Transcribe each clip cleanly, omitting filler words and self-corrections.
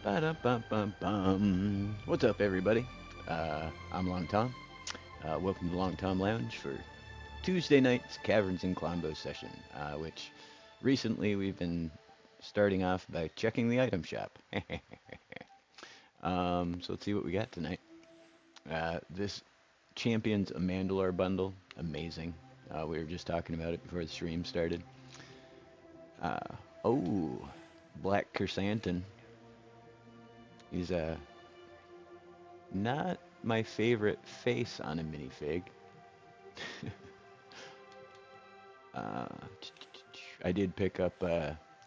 Ba-dum-bum-bum-bum. What's up, everybody? I'm Long Tom. Welcome to Long Tom Lounge for Tuesday night's Caverns and Klombos session, which recently we've been starting off by checking the item shop. So let's see what we got tonight. This Champions a Mandalore bundle, amazing. We were just talking about it before the stream started. Uh, oh, Black Chrysanthemum. He's not my favorite face on a minifig. uh, I did pick up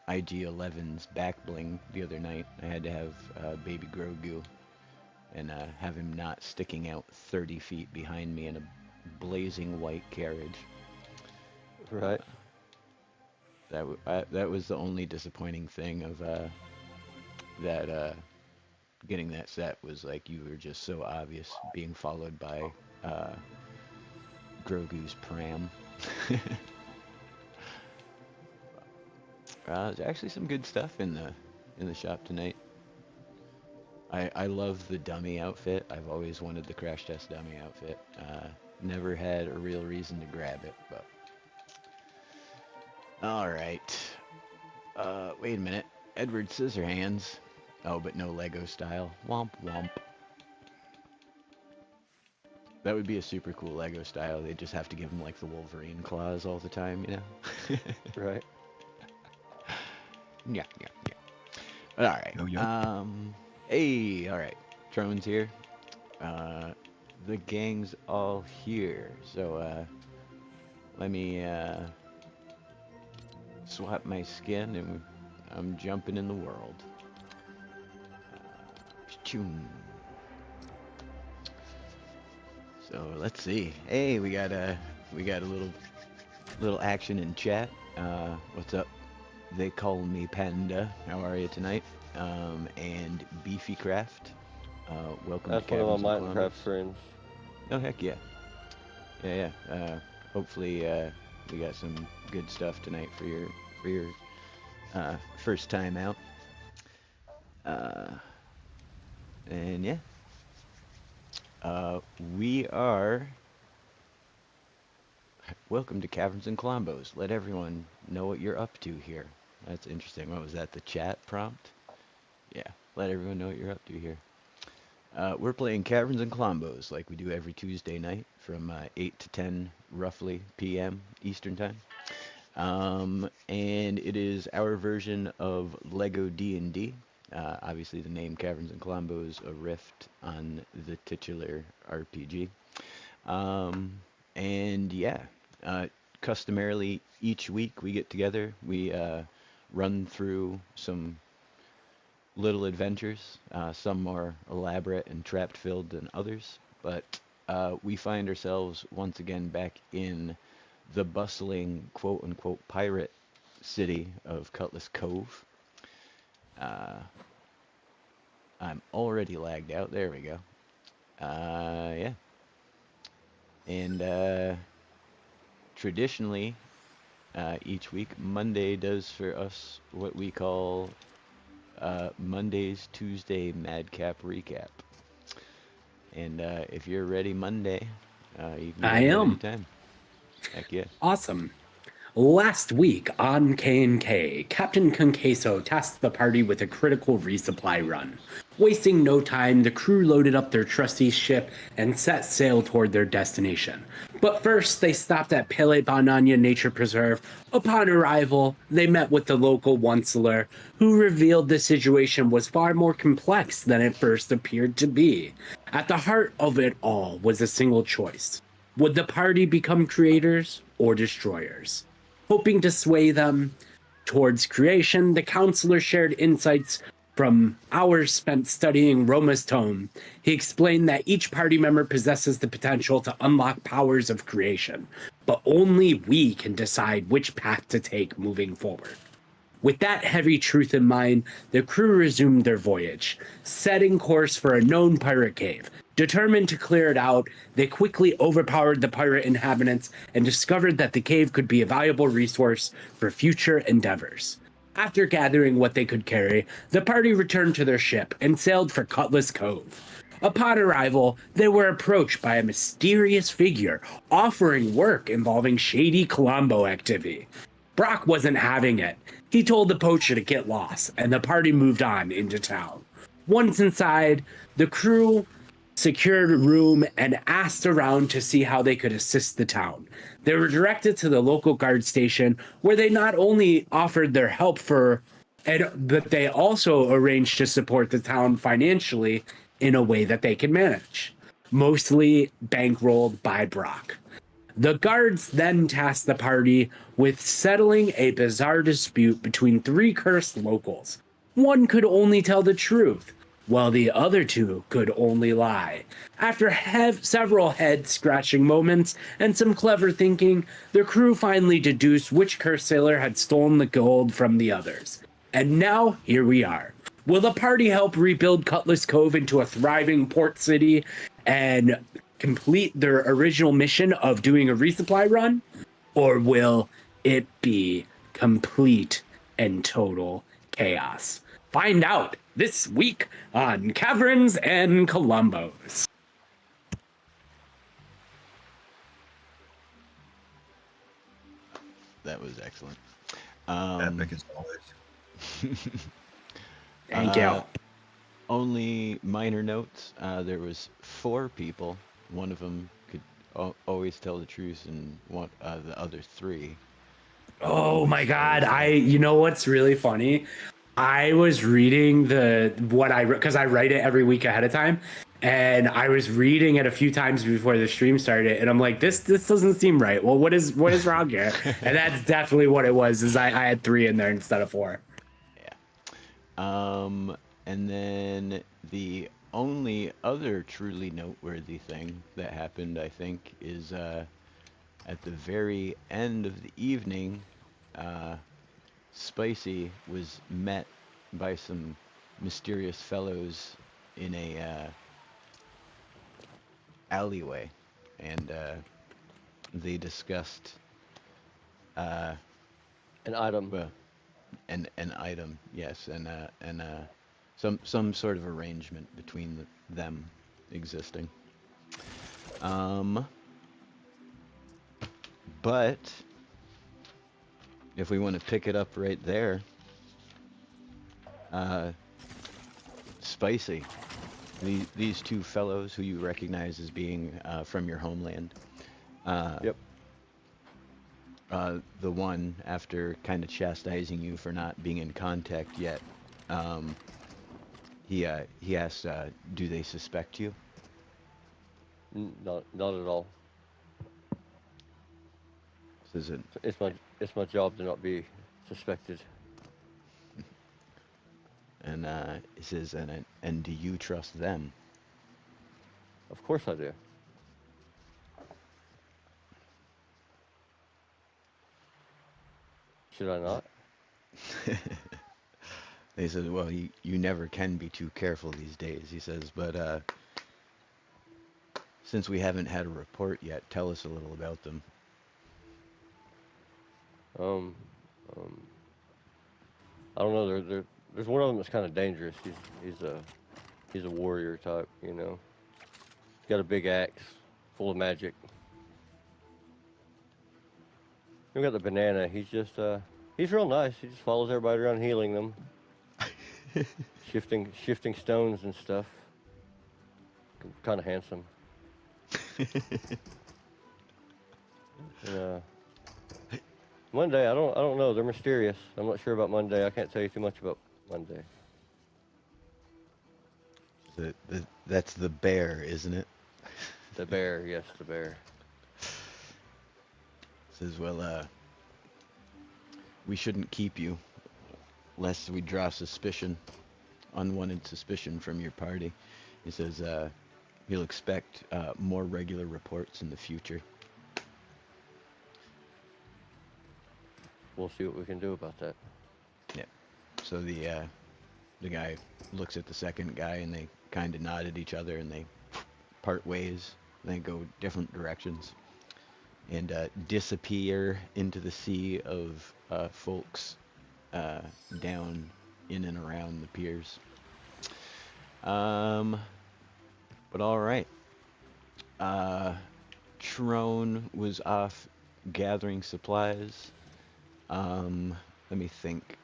IG-11's back bling the other night. I had to have baby Grogu and have him not sticking out 30 feet behind me in a blazing white carriage. Right. That was the only disappointing thing of that getting that set was like you were just so obvious being followed by Grogu's pram. There's actually some good stuff in the shop tonight. I love the dummy outfit. I've always wanted the crash test dummy outfit. Never had a real reason to grab it, but all right. Wait a minute. Edward Scissorhands. Oh, but no Lego style. Womp womp. That would be a super cool Lego style. They just have to give him like the Wolverine claws all the time, you know? Right. Yeah. All right. Yo, yo. Hey, all right. Trone's here. The gang's all here. So, let me swap my skin and I'm jumping in the world. So let's see. Hey, we got a little action in chat. What's up? They call me Panda. How are you tonight? And Beefy Craft. Welcome That's to one of Caverns my and Minecraft Klombos. friends. Oh heck yeah. Yeah. Hopefully we got some good stuff tonight for your first time out. And yeah. We are welcome to Caverns and Klombos. Let everyone know what you're up to here. That's interesting. What was that? The chat prompt? Yeah. Let everyone know what you're up to here. We're playing Caverns and Klombos like we do every Tuesday night from 8 to 10 roughly p.m. Eastern Time. And it is our version of LEGO D&D. Obviously, the name Caverns and Klombos, a riff on the titular RPG. And yeah, customarily each week we get together, we run through some little adventures, some more elaborate and trap-filled than others, but we find ourselves once again back in the bustling quote-unquote pirate city of Cutlass Cove. I'm already lagged out. There we go. Yeah. And traditionally, each week, Monday does for us what we call Monday's Tuesday Madcap Recap. And if you're ready Monday, you can go I ahead am. anytime. Heck yeah. Awesome. Last week on K&K, Captain Conqueso tasked the party with a critical resupply run. Wasting no time, the crew loaded up their trusty ship and set sail toward their destination. But first, they stopped at Pele Banana Nature Preserve. Upon arrival, they met with the local onceler, who revealed the situation was far more complex than it first appeared to be. At the heart of it all was a single choice. Would the party become creators or destroyers? Hoping to sway them towards creation, the counselor shared insights from hours spent studying Roma's tome. He explained that each party member possesses the potential to unlock powers of creation, but only we can decide which path to take moving forward. With that heavy truth in mind, the crew resumed their voyage, setting course for a known pirate cave. Determined to clear it out, they quickly overpowered the pirate inhabitants and discovered that the cave could be a valuable resource for future endeavors. After gathering what they could carry, the party returned to their ship and sailed for Cutlass Cove. Upon arrival, they were approached by a mysterious figure offering work involving shady Colombo activity. Brock wasn't having it. He told the poacher to get lost, and the party moved on into town. Once inside, the crew secured a room and asked around to see how they could assist the town. They were directed to the local guard station where they not only offered their help but they also arranged to support the town financially in a way that they could manage, mostly bankrolled by Brock. The guards then tasked the party with settling a bizarre dispute between three cursed locals. One could only tell the truth, while the other two could only lie. After several head-scratching moments and some clever thinking, the crew finally deduced which cursed sailor had stolen the gold from the others. And now, here we are. Will the party help rebuild Cutlass Cove into a thriving port city and complete their original mission of doing a resupply run? Or will it be complete and total chaos? Find out this week on Kaverns Klombos. That was excellent. Epic as always. Thank you. Only minor notes. There was 4 people. One of them could always tell the truth, and the other 3. Oh my God. You know what's really funny? I was reading because I write it every week ahead of time, and I was reading it a few times before the stream started, and I'm like, this doesn't seem right. Well, what is wrong here? And that's definitely what it was. Is I had 3 in there instead of 4. Yeah. And then the only other truly noteworthy thing that happened, I think, is at the very end of the evening, Spicy was met by some mysterious fellows in a alleyway, and they discussed An item. well, an item, yes, and some sort of arrangement between them existing. But if we want to pick it up right there, Spicy, these 2 fellows who you recognize as being from your homeland. Yep. The one, after kind of chastising you for not being in contact yet, he asks, do they suspect you? Not at all. Says it, It's my job to not be suspected. and he says, and do you trust them? Of course I do. Should I not? They said, well, you never can be too careful these days, he says, but since we haven't had a report yet, tell us a little about them. Um, I don't know. There's one of them that's kind of dangerous. He's a warrior type, you know. He's got a big axe full of magic. We got the banana. He's real nice. He just follows everybody around, healing them, shifting stones and stuff. Kind of handsome. Yeah. Monday, I don't know. They're mysterious. I'm not sure about Monday. I can't tell you too much about Monday. That's the bear, isn't it? The bear, yes, the bear. Says, well, we shouldn't keep you, lest we draw suspicion, unwanted suspicion from your party. He says, he'll expect more regular reports in the future. We'll see what we can do about that. Yeah. So the guy looks at the second guy, and they kind of nod at each other, and they part ways. They go different directions, and disappear into the sea of folks down in and around the piers. Um, but all right. Uh, Trone was off gathering supplies. Let me think.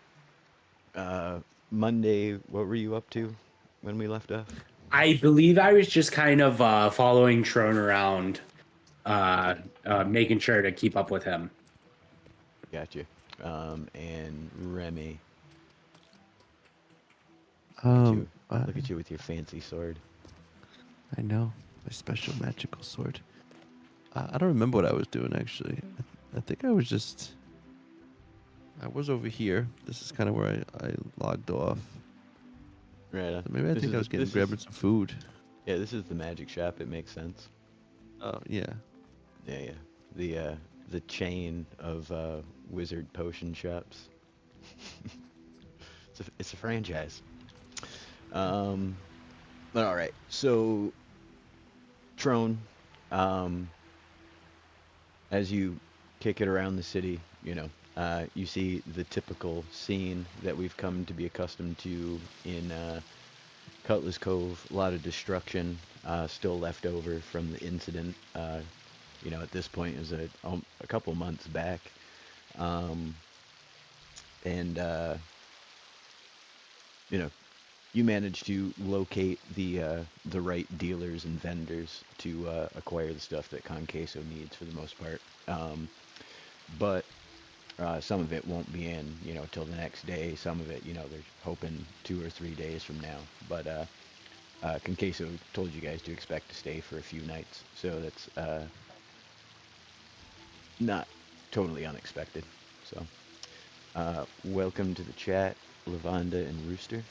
Uh, Monday, what were you up to when we left off? I believe I was just kind of following Trone around, making sure to keep up with him. Gotcha. And Remy, Um, I, look at you with your fancy sword. I know my special magical sword. I don't remember what I was doing actually. I think I was over here. This is kind of where I logged off. Right. So maybe I think I was grabbing some food. Yeah, this is the magic shop. It makes sense. Oh yeah. Yeah, yeah. The chain of wizard potion shops. It's a franchise. But all right. So, Trone, um, as you kick it around the city, you see the typical scene that we've come to be accustomed to in Cutlass Cove. A lot of destruction still left over from the incident. At this point, it was a couple months back. And, you managed to locate the right dealers and vendors to acquire the stuff that Conqueso needs for the most part. But some of it won't be in, till the next day. Some of it, they're hoping 2 or 3 days from now. But Conqueso told you guys to expect to stay for a few nights, so that's not totally unexpected. So, welcome to the chat, Lavanda and Rooster.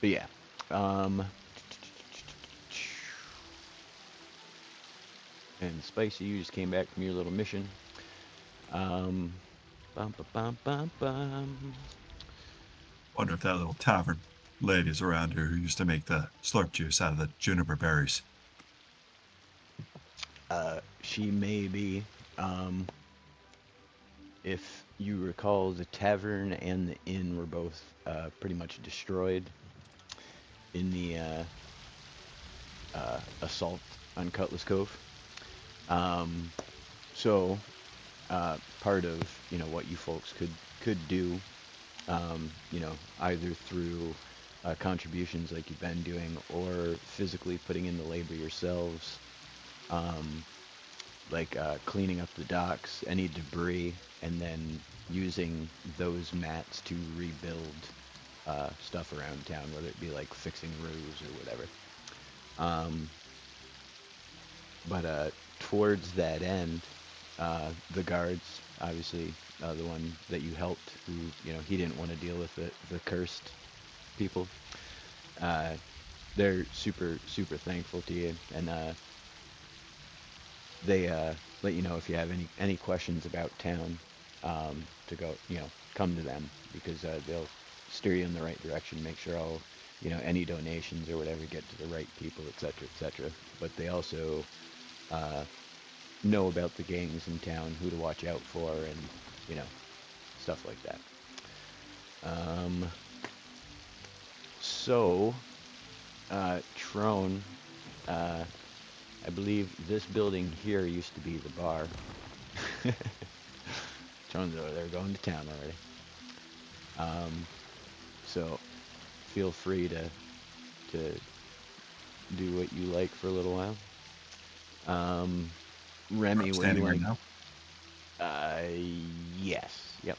But yeah, and Spicy, you just came back from your little mission. Bum, bum, bum, bum, bum. Wonder if that little tavern lady's around here who used to make the slurp juice out of the juniper berries. She may be. If you recall, the tavern and the inn were both pretty much destroyed in the assault on Cutlass Cove. So part of what you folks could do, either through contributions like you've been doing, or physically putting in the labor yourselves, like cleaning up the docks, any debris, and then using those mats to rebuild stuff around town, whether it be like fixing roofs or whatever. But towards that end, the guards, obviously, the one that you helped, who, he didn't want to deal with the cursed people, they're super, super thankful to you, and they let you know if you have any questions about town, to go, come to them, because they'll steer you in the right direction, make sure all, any donations or whatever get to the right people, etc., etc. But they also know about the gangs in town, who to watch out for, and stuff like that. So, Trone, I believe this building here used to be the bar. Trone's over there going to town already. So feel free to do what you like for a little while. Remy, what do you Right want? now? Yes. Yep.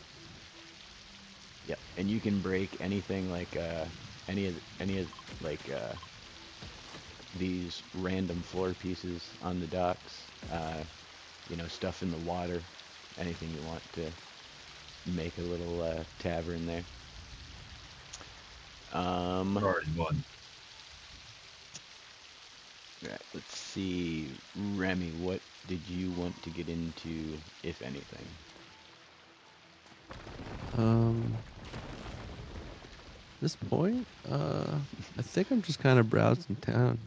And you can break anything like any of like these random floor pieces on the docks, stuff in the water, anything you want to make a little tavern there. Already won. Right, let's see, Remy, what did you want to get into, if anything? This point, I think I'm just kind of browsing town.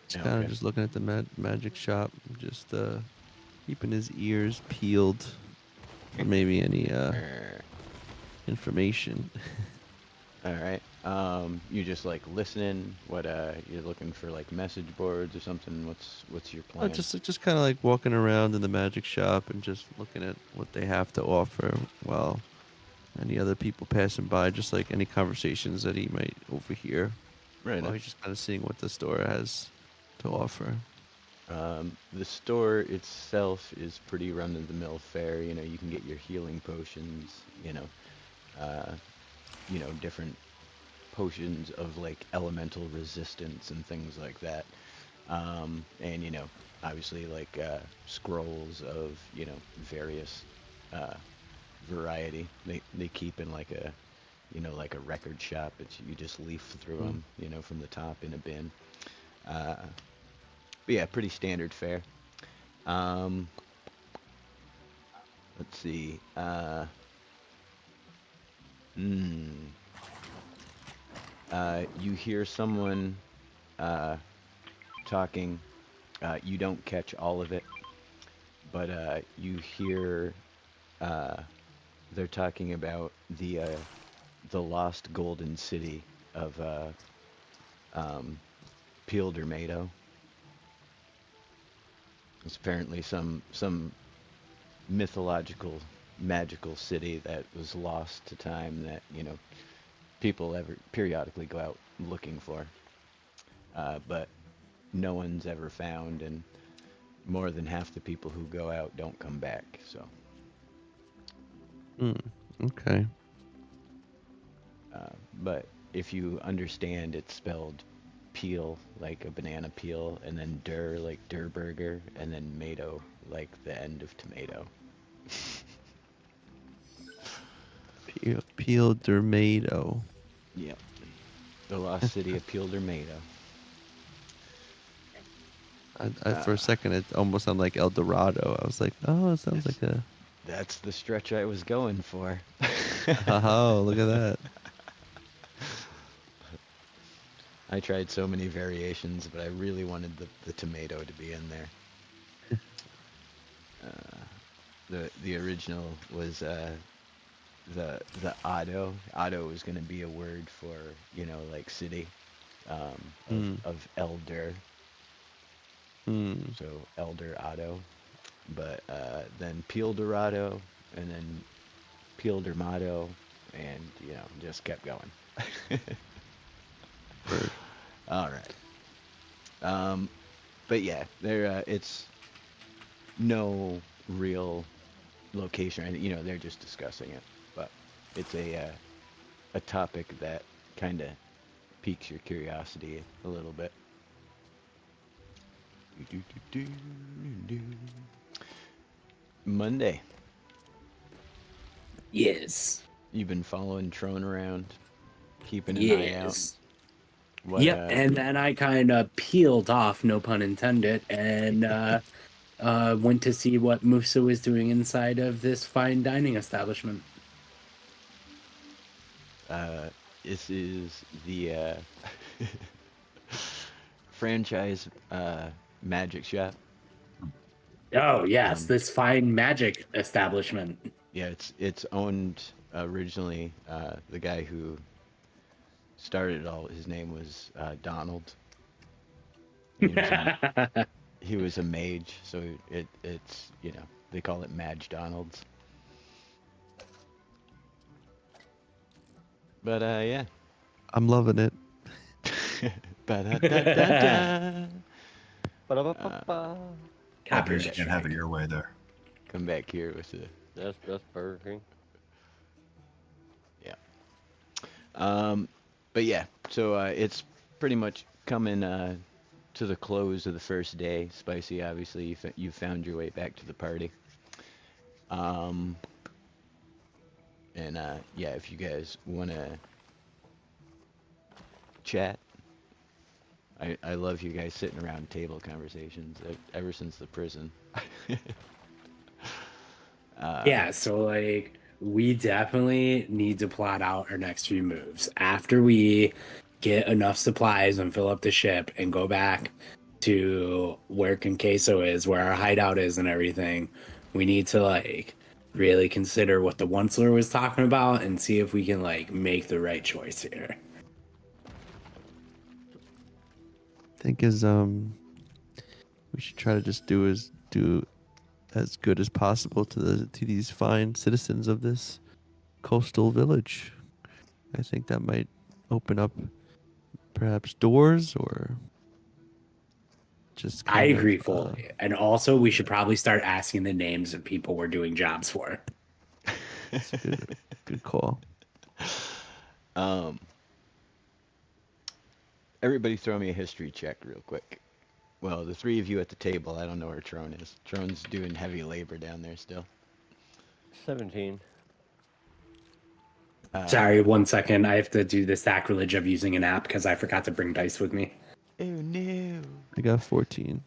Just kind of Okay. just looking at the magic shop, just keeping his ears peeled. for maybe any Err. information. All right. You just like listening. What you're looking for like message boards or something? What's your plan? Just kind of like walking around in the magic shop and just looking at what they have to offer while any other people passing by, just like any conversations that he might overhear. Right. Well, he's just kind of seeing what the store has to offer. The store itself is pretty run-of-the-mill fare. You know, you can get your healing potions. Uh, different potions of like elemental resistance and things like that. And obviously like scrolls of various uh, variety. They keep in like a like a record shop. You just leaf through them from the top in a bin. But yeah, pretty standard fare. Um, let's see. Hmm. You hear someone talking. You don't catch all of it, but you hear uh, they're talking about the lost golden city of Pildermado. It's apparently some mythological, magical city that was lost to time that people ever periodically go out looking for, but no one's ever found, and more than half the people who go out don't come back. So, Okay. but if you understand, it's spelled peel like a banana peel, and then der like der burger, and then mado like the end of tomato. Peeled tomato. Yep, the lost city of Pildermado. For a second, it almost sounded like El Dorado. I was like, oh, it sounds like a. That's the stretch I was going for. Oh, look at that. I tried so many variations, but I really wanted the tomato to be in there. The original was the Otto. Otto was going to be a word for like city of elder. So Elder Otto, but then Pieldorado, and then Pieldermado, and just kept going. All right. But yeah, there it's no real location. They're just discussing it, but it's a topic that kind of piques your curiosity a little bit. Monday. Yes. You've been following Trone around, keeping an eye out. Yes. What, Yep, and then I kind of peeled off, no pun intended, and went to see what Musa was doing inside of this fine dining establishment. This is the franchise magic shop. Oh, yes, this fine magic establishment. Yeah, it's owned originally. The guy who started it all, his name was Donald. He was a mage, so it's they call it Madge Donald's. But yeah. I'm loving it. Ba-da-da-da-da. Ba-da-ba-ba-ba. Obviously, you can't have it your way there. Come back here with the That's Burger King. yeah. But yeah, so it's pretty much coming to the close of the first day. Spicy, obviously, you found your way back to the party. And yeah, if you guys want to chat, I love you guys sitting around table conversations ever since the prison. Yeah, so like we definitely need to plot out our next few moves after we get enough supplies and fill up the ship and go back to where Conqueso is, where our hideout is and everything. We need to like really consider what the Onceler was talking about and see if we can like make the right choice here. I think we should try to just do as good as possible to these fine citizens of this coastal village. I think that might open up perhaps doors or just I kind of agree fully. And also, we should probably start asking the names of people we're doing jobs for. it's a good call. Um, Everybody throw me a history check real quick. Well, the three of you at the table, I don't know where Trone is. Trone's doing heavy labor down there still. 17. Sorry, 1 second. I have to do the sacrilege of using an app because I forgot to bring dice with me. Oh no. I got 14.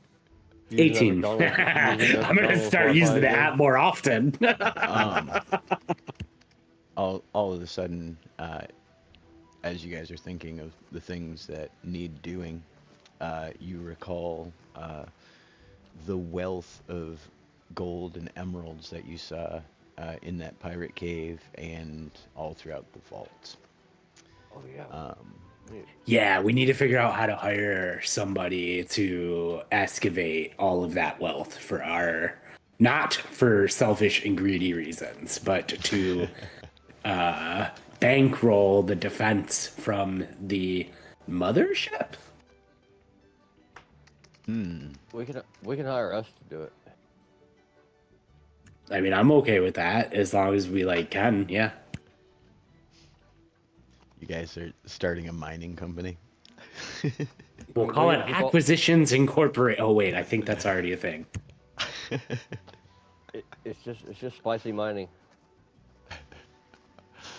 Using that 18. McDonald's- using that I'm going to McDonald's start using the Wi-Fi app again. more often. All of a sudden, as you guys are thinking of the things that need doing, you recall the wealth of gold and emeralds that you saw in that pirate cave and all throughout the vaults. Oh, yeah. Yeah, we need to figure out how to hire somebody to excavate all of that wealth for our, not for selfish and greedy reasons, but to bankroll the defense from the mothership. We can hire us to do it. I mean, I'm okay with that as long as we like can. Yeah. You guys are starting a mining company. We'll call it Acquisitions Incorporate. Oh wait, I think that's already a thing. It's just spicy mining.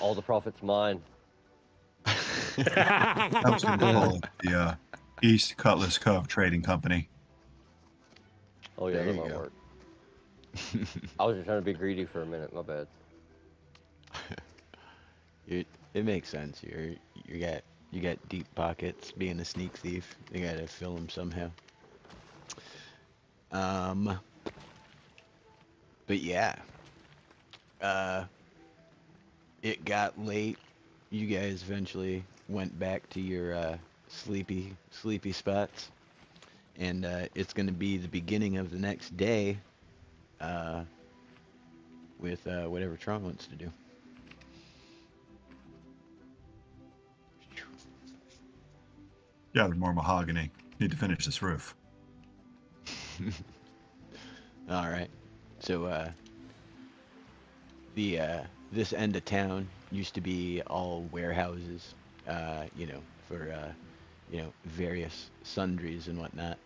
All the profits mine. I was going to call it the East Cutlass Cove Trading Company. Oh yeah, There that you might go. work. I was just trying to be greedy for a minute. My bad. It makes sense. You got deep pockets. Being a sneak thief, you gotta fill them somehow. But yeah, it got late. You guys eventually went back to your sleepy spots, and it's gonna be the beginning of the next day. With whatever Tron wants to do. Gather more mahogany. Need to finish this roof. All right. So this end of town used to be all warehouses, for various sundries and whatnot.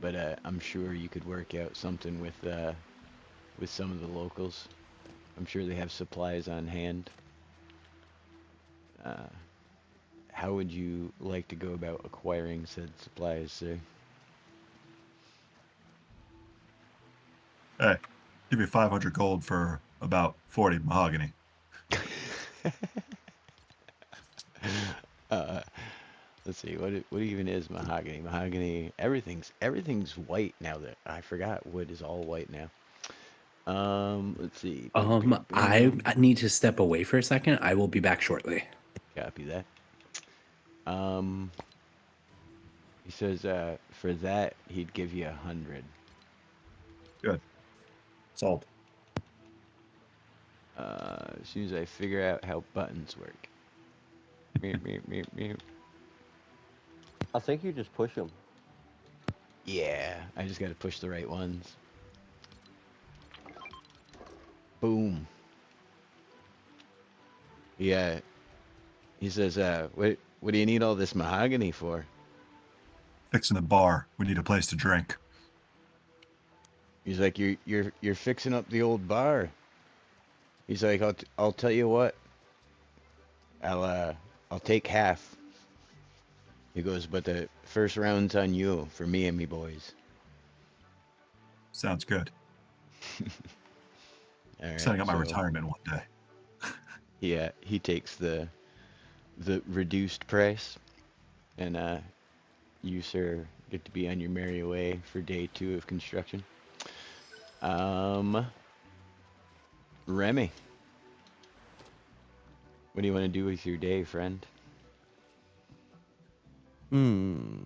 But I'm sure you could work out something with some of the locals. I'm sure they have supplies on hand. How would you like to go about acquiring said supplies, sir? Hey, give you 500 gold for about 40 mahogany. Let's see, what even is mahogany? Mahogany, everything's white now. That I forgot wood is all white now. Let's see. I need to step away for a second. I will be back shortly. Copy that. He says for that he'd give you 100. Good. Sold. As soon as I figure out how buttons work. Meep, meep, meep, meep. I think you just push them. Yeah, I just got to push the right ones. Boom. Yeah. He says, what do you need all this mahogany for? Fixing the bar. We need a place to drink. He's like, you're fixing up the old bar. He's like, I'll tell you what. I'll take half. He goes, but the first round's on you for me and me boys. Sounds good. All right, Setting up my so retirement one day. Yeah, he takes the reduced price, and you, sir, get to be on your merry way for day 2 of construction. Remy, what do you want to do with your day, friend? Hmm.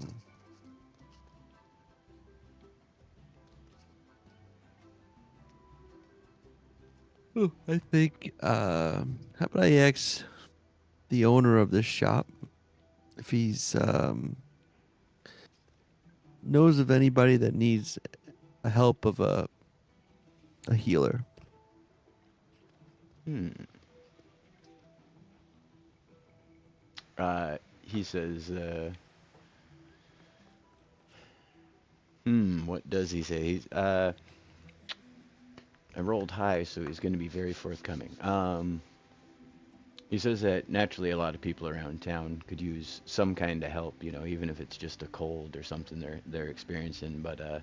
Oh, I think. How about I ask the owner of this shop if he's knows of anybody that needs a help of a healer. Hmm. He says, what does he say? I rolled high, so he's going to be very forthcoming. He says that naturally a lot of people around town could use some kind of help, even if it's just a cold or something they're experiencing, but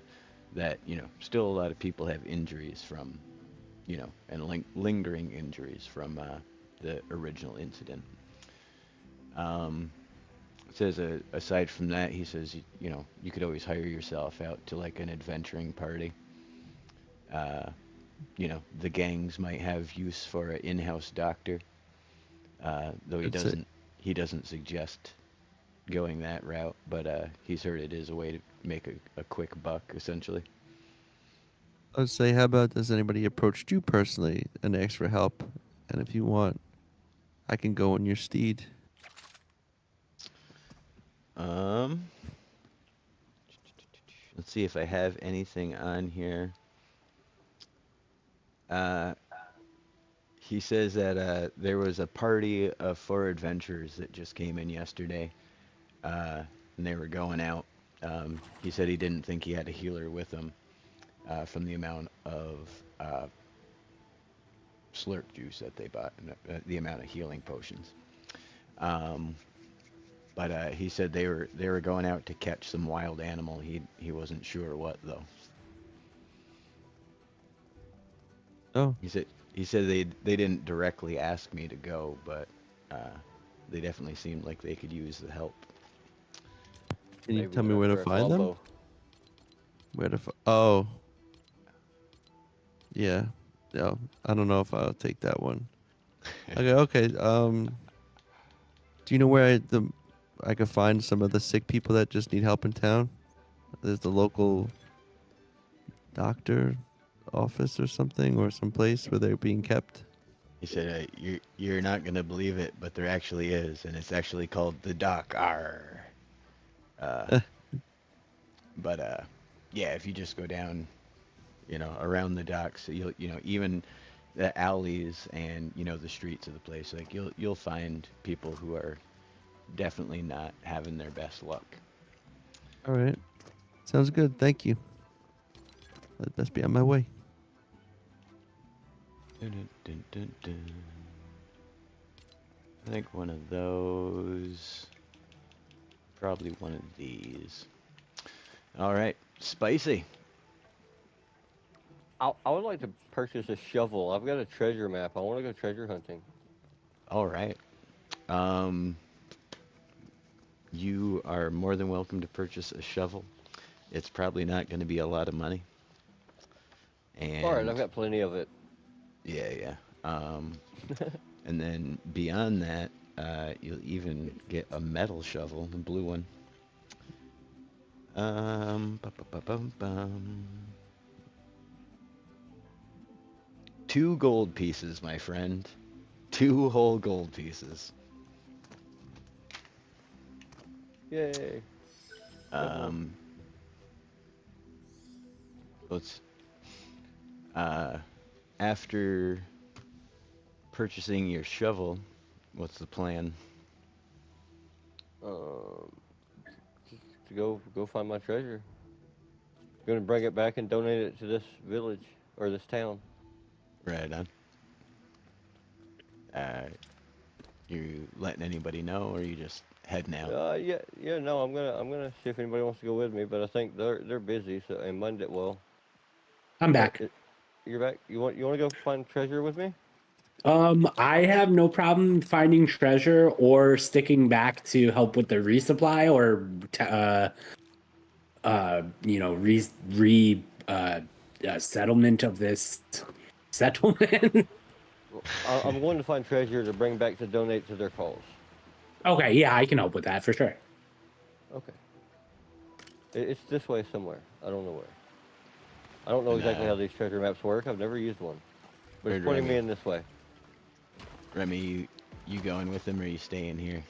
that, still a lot of people have injuries from, and lingering injuries from the original incident. It says aside from that, he says, you could always hire yourself out to like an adventuring party. Uh, the gangs might have use for an in-house doctor, though That's it. he doesn't suggest going that route, but he's heard it is a way to make a quick buck, essentially. I would say, how about does anybody approached you personally and asked for help? And if you want, I can go on your steed. Um, let's see if I have anything on here. Uh, he says that there was a party of four adventurers that just came in yesterday, and they were going out. He said he didn't think he had a healer with him from the amount of slurp juice that they bought and the amount of healing potions. Um, but he said they were going out to catch some wild animal. He wasn't sure what though. Oh, He said they didn't directly ask me to go, but uh, they definitely seemed like they could use the help. can you Maybe tell he's me where to after a find them? Klombo. Where to? Oh, yeah. No, I don't know if I'll take that one. Okay, okay. Do you know where I could find some of the sick people that just need help in town? There's the local doctor office or something, or some place where they're being kept. He said you're not gonna believe it, but there actually is, and it's actually called the Doc R. Uh, Eh, but yeah, if you just go down, around the docks, even the alleys and the streets of the place, like you'll find people who are definitely not having their best luck. all right. Sounds good. Thank you. I'd best be on my way. Dun, dun, dun, dun, dun. I think one of those, probably one of these. All right, spicy. I would like to purchase a shovel. I've got a treasure map. I want to go treasure hunting. All right. Um, you are more than welcome to purchase a shovel. It's probably not going to be a lot of money. All right, And I've got plenty of it. yeah, yeah. And then beyond that, you'll even get a metal shovel, the blue one. Bum. 2 gold pieces, my friend. 2 whole gold pieces. Yay. Shovel. Um, let's uh, after purchasing your shovel, what's the plan? Um, just to go find my treasure. Gonna bring it back and donate it to this village or this town. Right on. Uh, you letting anybody know, or you just heading out? Yeah. No, I'm gonna see if anybody wants to go with me, but I think they're busy. So and Monday, well, I'm what? back. You're back. You want to go find treasure with me? I have no problem finding treasure or sticking back to help with the resupply or settlement of this settlement. I'm going to find treasure to bring back to donate to their cause. Okay, yeah, I can help with that for sure. Okay. It's this way somewhere. I don't know where. I don't know And, exactly how these treasure maps work. I've never used one. But it's Where'd pointing me Remy? in this way. Remy, you going with him or you staying here?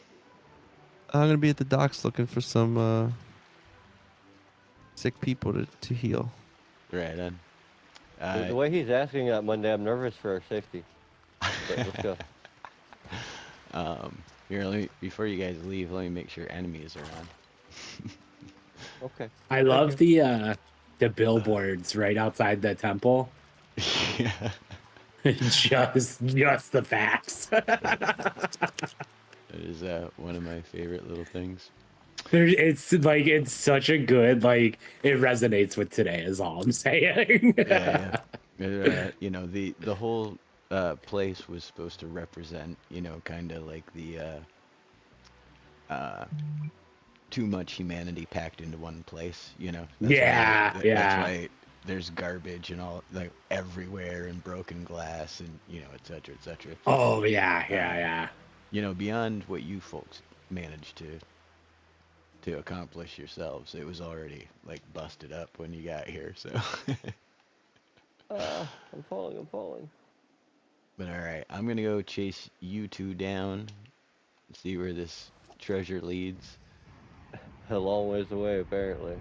I'm gonna be at the docks looking for some sick people to heal. Right on. The way he's asking that Monday, I'm nervous for our safety. But let's go. Here, before you guys leave, let me make sure enemies are on. Okay. I love the billboards right outside the temple. Yeah. just the facts. That is one of my favorite little things. It's such a good, like, it resonates with today is all I'm saying. Yeah. You know, the whole place was supposed to represent, you know, kind of like the too much humanity packed into one place, you know. Yeah. That's why there's garbage and all, like, everywhere, and broken glass, and, you know, et cetera, et cetera. Oh yeah. You know, beyond what you folks managed to accomplish yourselves, it was already, like, busted up when you got here. So I'm falling. but all right, I'm gonna go chase you two down, see where this treasure leads. A long ways away, apparently.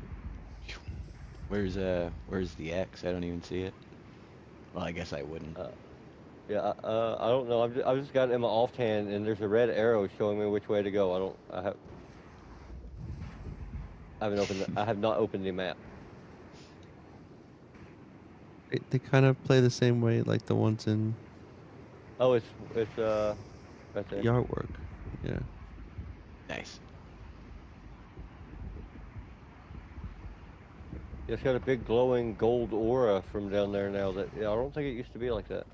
Where's the X? I don't even see it. Well, I guess I wouldn't. Yeah, I don't know. I've just got it in my offhand, and there's a red arrow showing me which way to go. I have not opened the map. They kind of play the same way like the ones in Oh, it's right there. the artwork. Yeah. Nice. It's got a big glowing gold aura from down there now. That I don't think it used to be like that.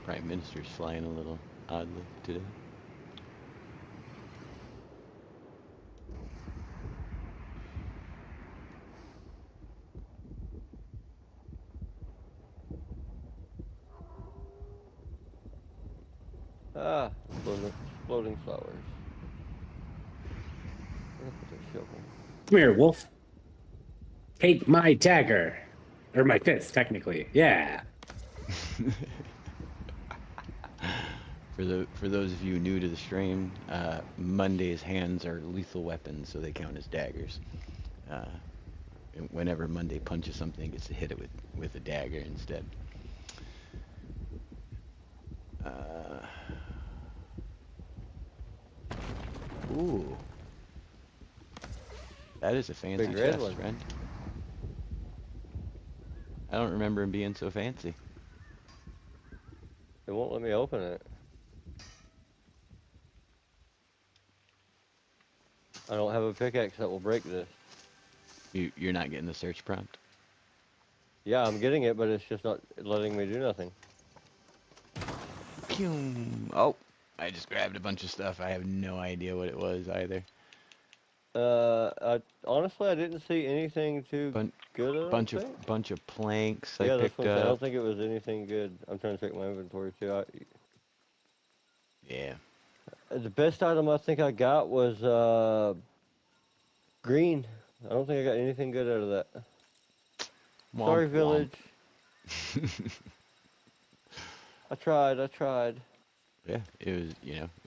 Prime Minister's flying a little oddly today. Ah, exploding flowers. Where did I put that shovel? Come here, Wolf. Take my dagger. Or my fist, technically. Yeah. For those of you new to the stream, Monday's hands are lethal weapons, so they count as daggers. Uh, Whenever Monday punches something, it gets to hit it with a dagger instead. Ooh, that is a fancy Big red chest, one. friend. I don't remember him being so fancy. It won't let me open it. I don't have a pickaxe that will break this. You're not getting the search prompt? Yeah, I'm getting it, but it's just not letting me do nothing. Pew! Oh, I just grabbed a bunch of stuff. I have no idea what it was either. Honestly, I didn't see anything too good. I don't think. Bunch of planks I Yeah, that's picked what I'm saying. I don't up. think it was anything good. I'm trying to check my inventory too. Yeah. The best item I think I got was green. I don't think I got anything good out of that. Womp Sorry, womp. village. I tried. Yeah, it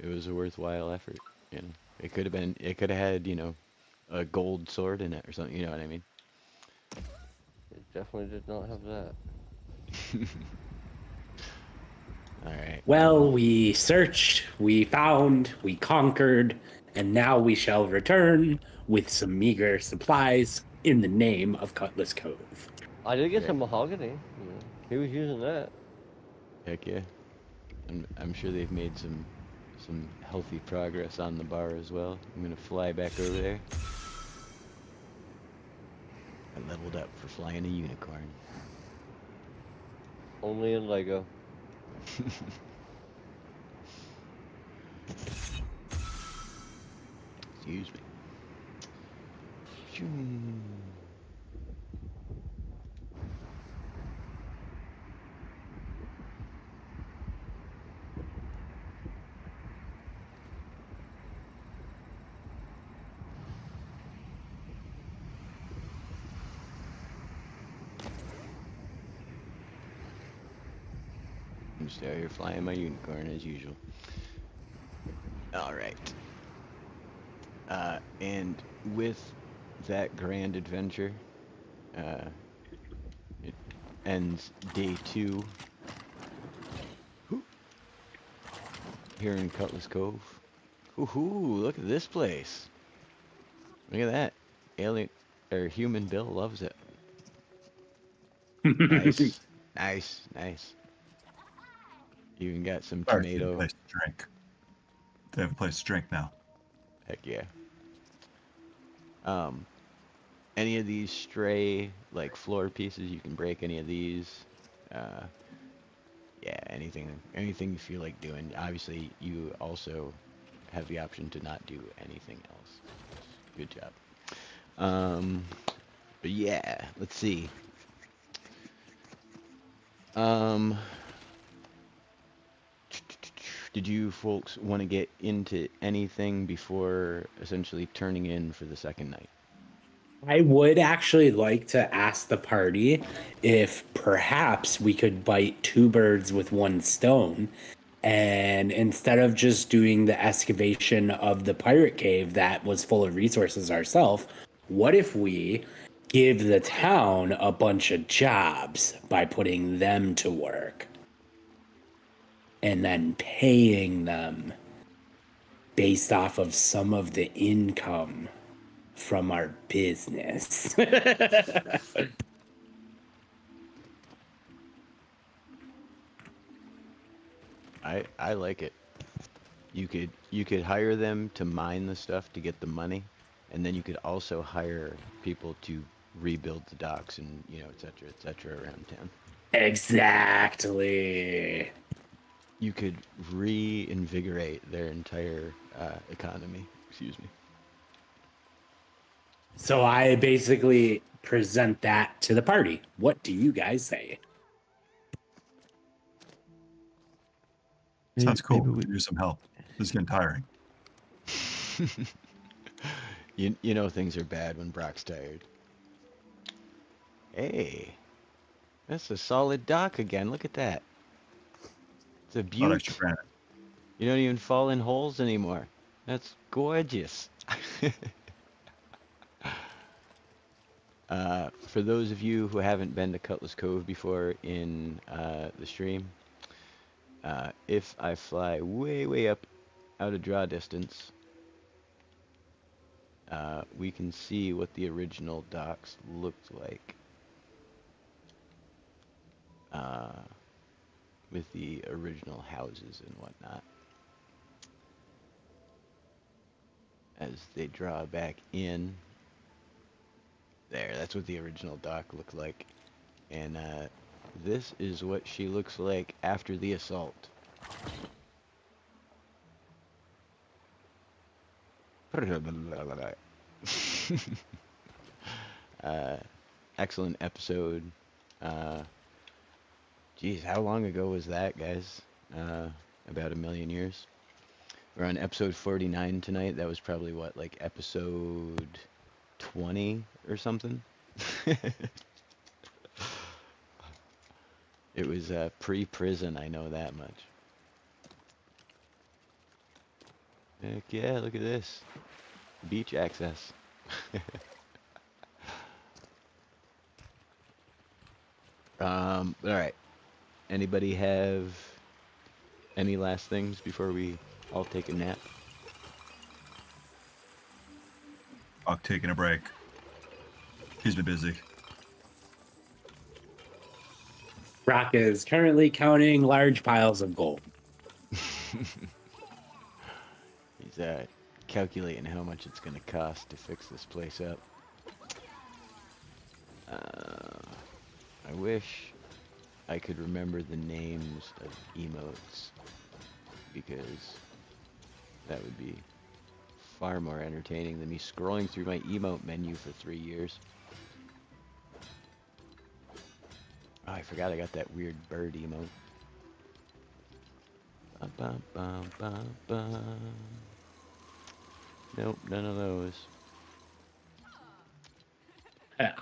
was a worthwhile effort. You know, it could have had, a gold sword in it or something. You know what I mean? It definitely did not have that. All right. Well, we searched, we found, we conquered, and now we shall return with some meager supplies in the name of Cutlass Cove. I did get Great. some mahogany. He was using that. Heck yeah. I'm sure they've made some healthy progress on the bar as well. I'm gonna fly back over there. I leveled up for flying a unicorn. Only in Lego. Excuse me. Shoo. I'm just out here flying my unicorn as usual. All right. And with that grand adventure, it ends day 2 here in Cutlass Cove. Ooh, look at this place. Look at that. Alien or human Bill loves it. Nice. Nice, nice. Even got some Sorry, they have a tomato. place to drink. They have a place to drink now. Heck yeah. Any of these stray like floor pieces, you can break any of these. Uh, yeah, anything you feel like doing. Obviously, you also have the option to not do anything else. Good job. Um, but yeah, let's see. Um, did you folks want to get into anything before essentially turning in for the second night? I would actually like to ask the party if perhaps we could bite two birds with one stone. And instead of just doing the excavation of the pirate cave that was full of resources ourselves, what if we give the town a bunch of jobs by putting them to work and then paying them based off of some of the income from our business? I like it. You could hire them to mine the stuff to get the money, and then you could also hire people to rebuild the docks and et cetera around town. Exactly. You could reinvigorate their entire economy. Excuse me. So I basically present that to the party. What do you guys say? Sounds cool. Maybe We we, could use some help. This is getting tiring. You know things are bad when Brock's tired. Hey, that's a solid dock again. Look at that. It's a A lot of extra beaut. granite. You don't even fall in holes anymore. That's gorgeous. For those of you who haven't been to Cutlass Cove before in the stream, if I fly way, way up out of draw distance, we can see what the original docks looked like with the original houses and whatnot. As they draw back in, there, that's what the original dock looked like. And this is what she looks like after the assault. Excellent episode. Uh, Geez, how long ago was that, guys? About a million years. We're on episode 49 tonight. That was probably what, like episode 20 or something? It was pre-prison, I know that much. Heck yeah, look at this. Beach access. Alright. Anybody have any last things before we all take a nap? Buck taking a break. He's been busy. Brock is currently counting large piles of gold. He's calculating how much it's going to cost to fix this place up. I wish I could remember the names of emotes, because that would be far more entertaining than me scrolling through my emote menu for 3 years. Oh, I forgot I got that weird bird emote. Bum, bum, bum, bum, bum. Nope, none of those.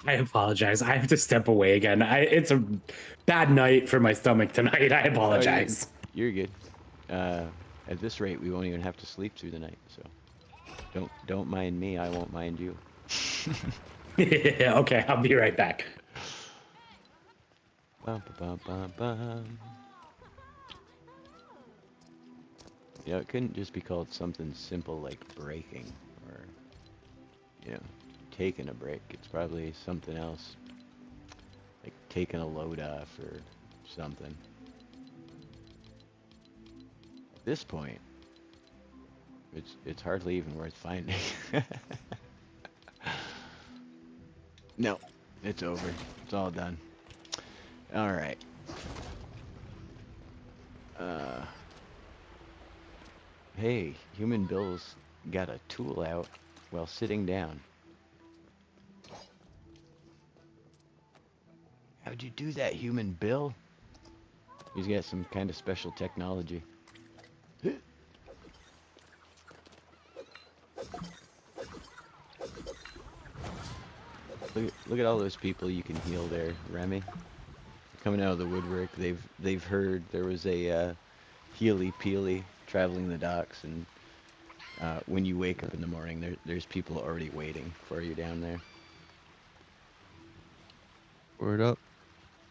I apologize. I have to step away again. It's a bad night for my stomach tonight. I Oh, apologize. you're good. At this rate, we won't even have to sleep through the night, so don't mind me. I won't mind you. Okay, I'll be right back. Bum, bum, bum, bum. You know, it couldn't just be called something simple like breaking or, you know, taking a break. It's probably something else, like taking a load off or something. At this point, it's hardly even worth finding. No, it's over. It's all done. All right. Hey, Human Bill's got a tool out while sitting down. How'd you do that, Human Bill? He's got some kind of special technology. Look at all those people you can heal there, Remy. Coming out of the woodwork, they've heard there was a Healy Peely traveling the docks, and when you wake up in the morning, there's people already waiting for you down there. Word up.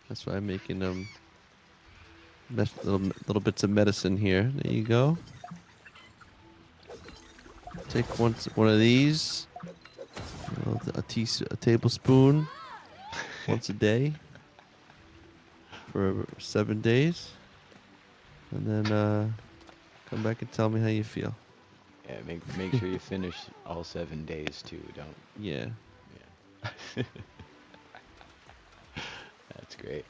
That's why I'm making little bits of medicine here. There you go. Take one of these. A tablespoon once a day for 7 days, and then come back and tell me how you feel. Yeah, make sure you finish all 7 days too. Don't. Yeah. Yeah. That's great.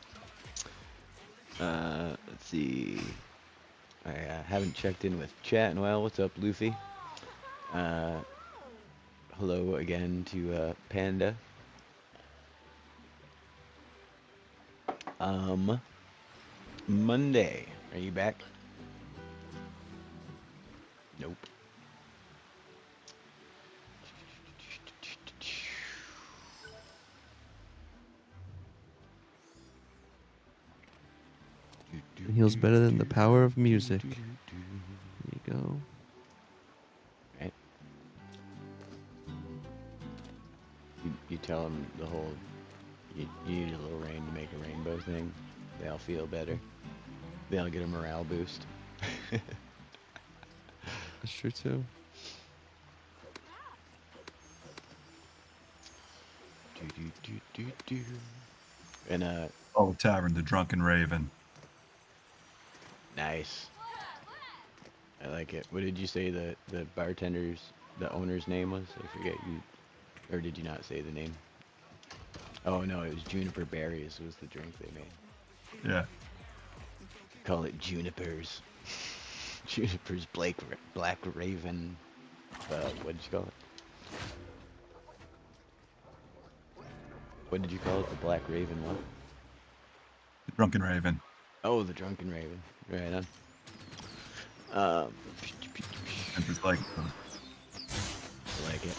Let's see. I haven't checked in with chat in a while. What's up, Luffy? Hello again to Panda. Monday. Are you back? Nope. It heals better than the power of music. There you go. Right. You tell them the whole, you need a little rain to make a rainbow thing. They all feel better. They all get a morale boost. That's true too. And Oh, Tavern, the Drunken Raven. nice. I like it. What did you say the the owner's name was? I forget you, or did you not say the name? Oh no, it was Juniper Berries was the drink they made. Yeah. Call it Junipers. Junipers Black Raven. What did you call it? What did you call it? The Black Raven what? The Drunken Raven. Oh, the Drunken Raven. Right on. And it's like, I like it.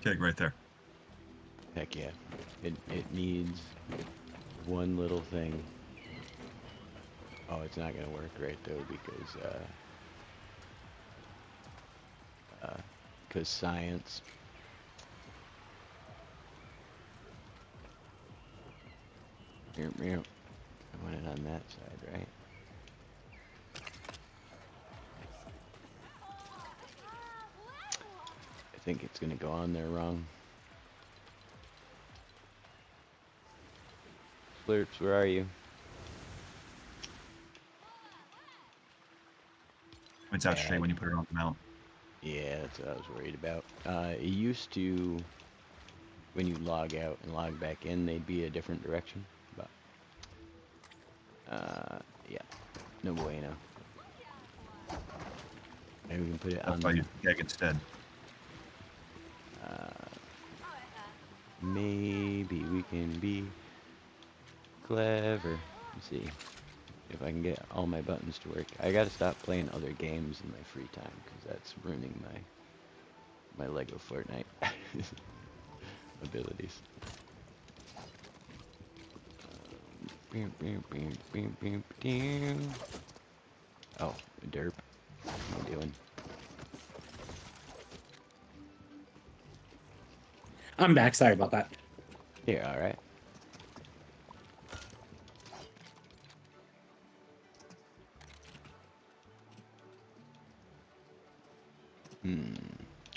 keg right there. Heck yeah. It needs one little thing. Oh, it's not gonna work right though because science. Meow. I want it on that side, right? I think it's gonna go on there wrong. Slurps, where are you? Points out Yeah. straight when you put it on the mount. Yeah, that's what I was worried about. It used to, when you log out and log back in, they'd be a different direction. But, yeah, no bueno. Maybe we can put it That's on why I the, use the keg instead. maybe we can be clever. Let's see if I can get all my buttons to work. I gotta stop playing other games in my free time because that's ruining my LEGO Fortnite abilities. Oh, derp. What am I doing? I'm back. Sorry about that. Here, alright.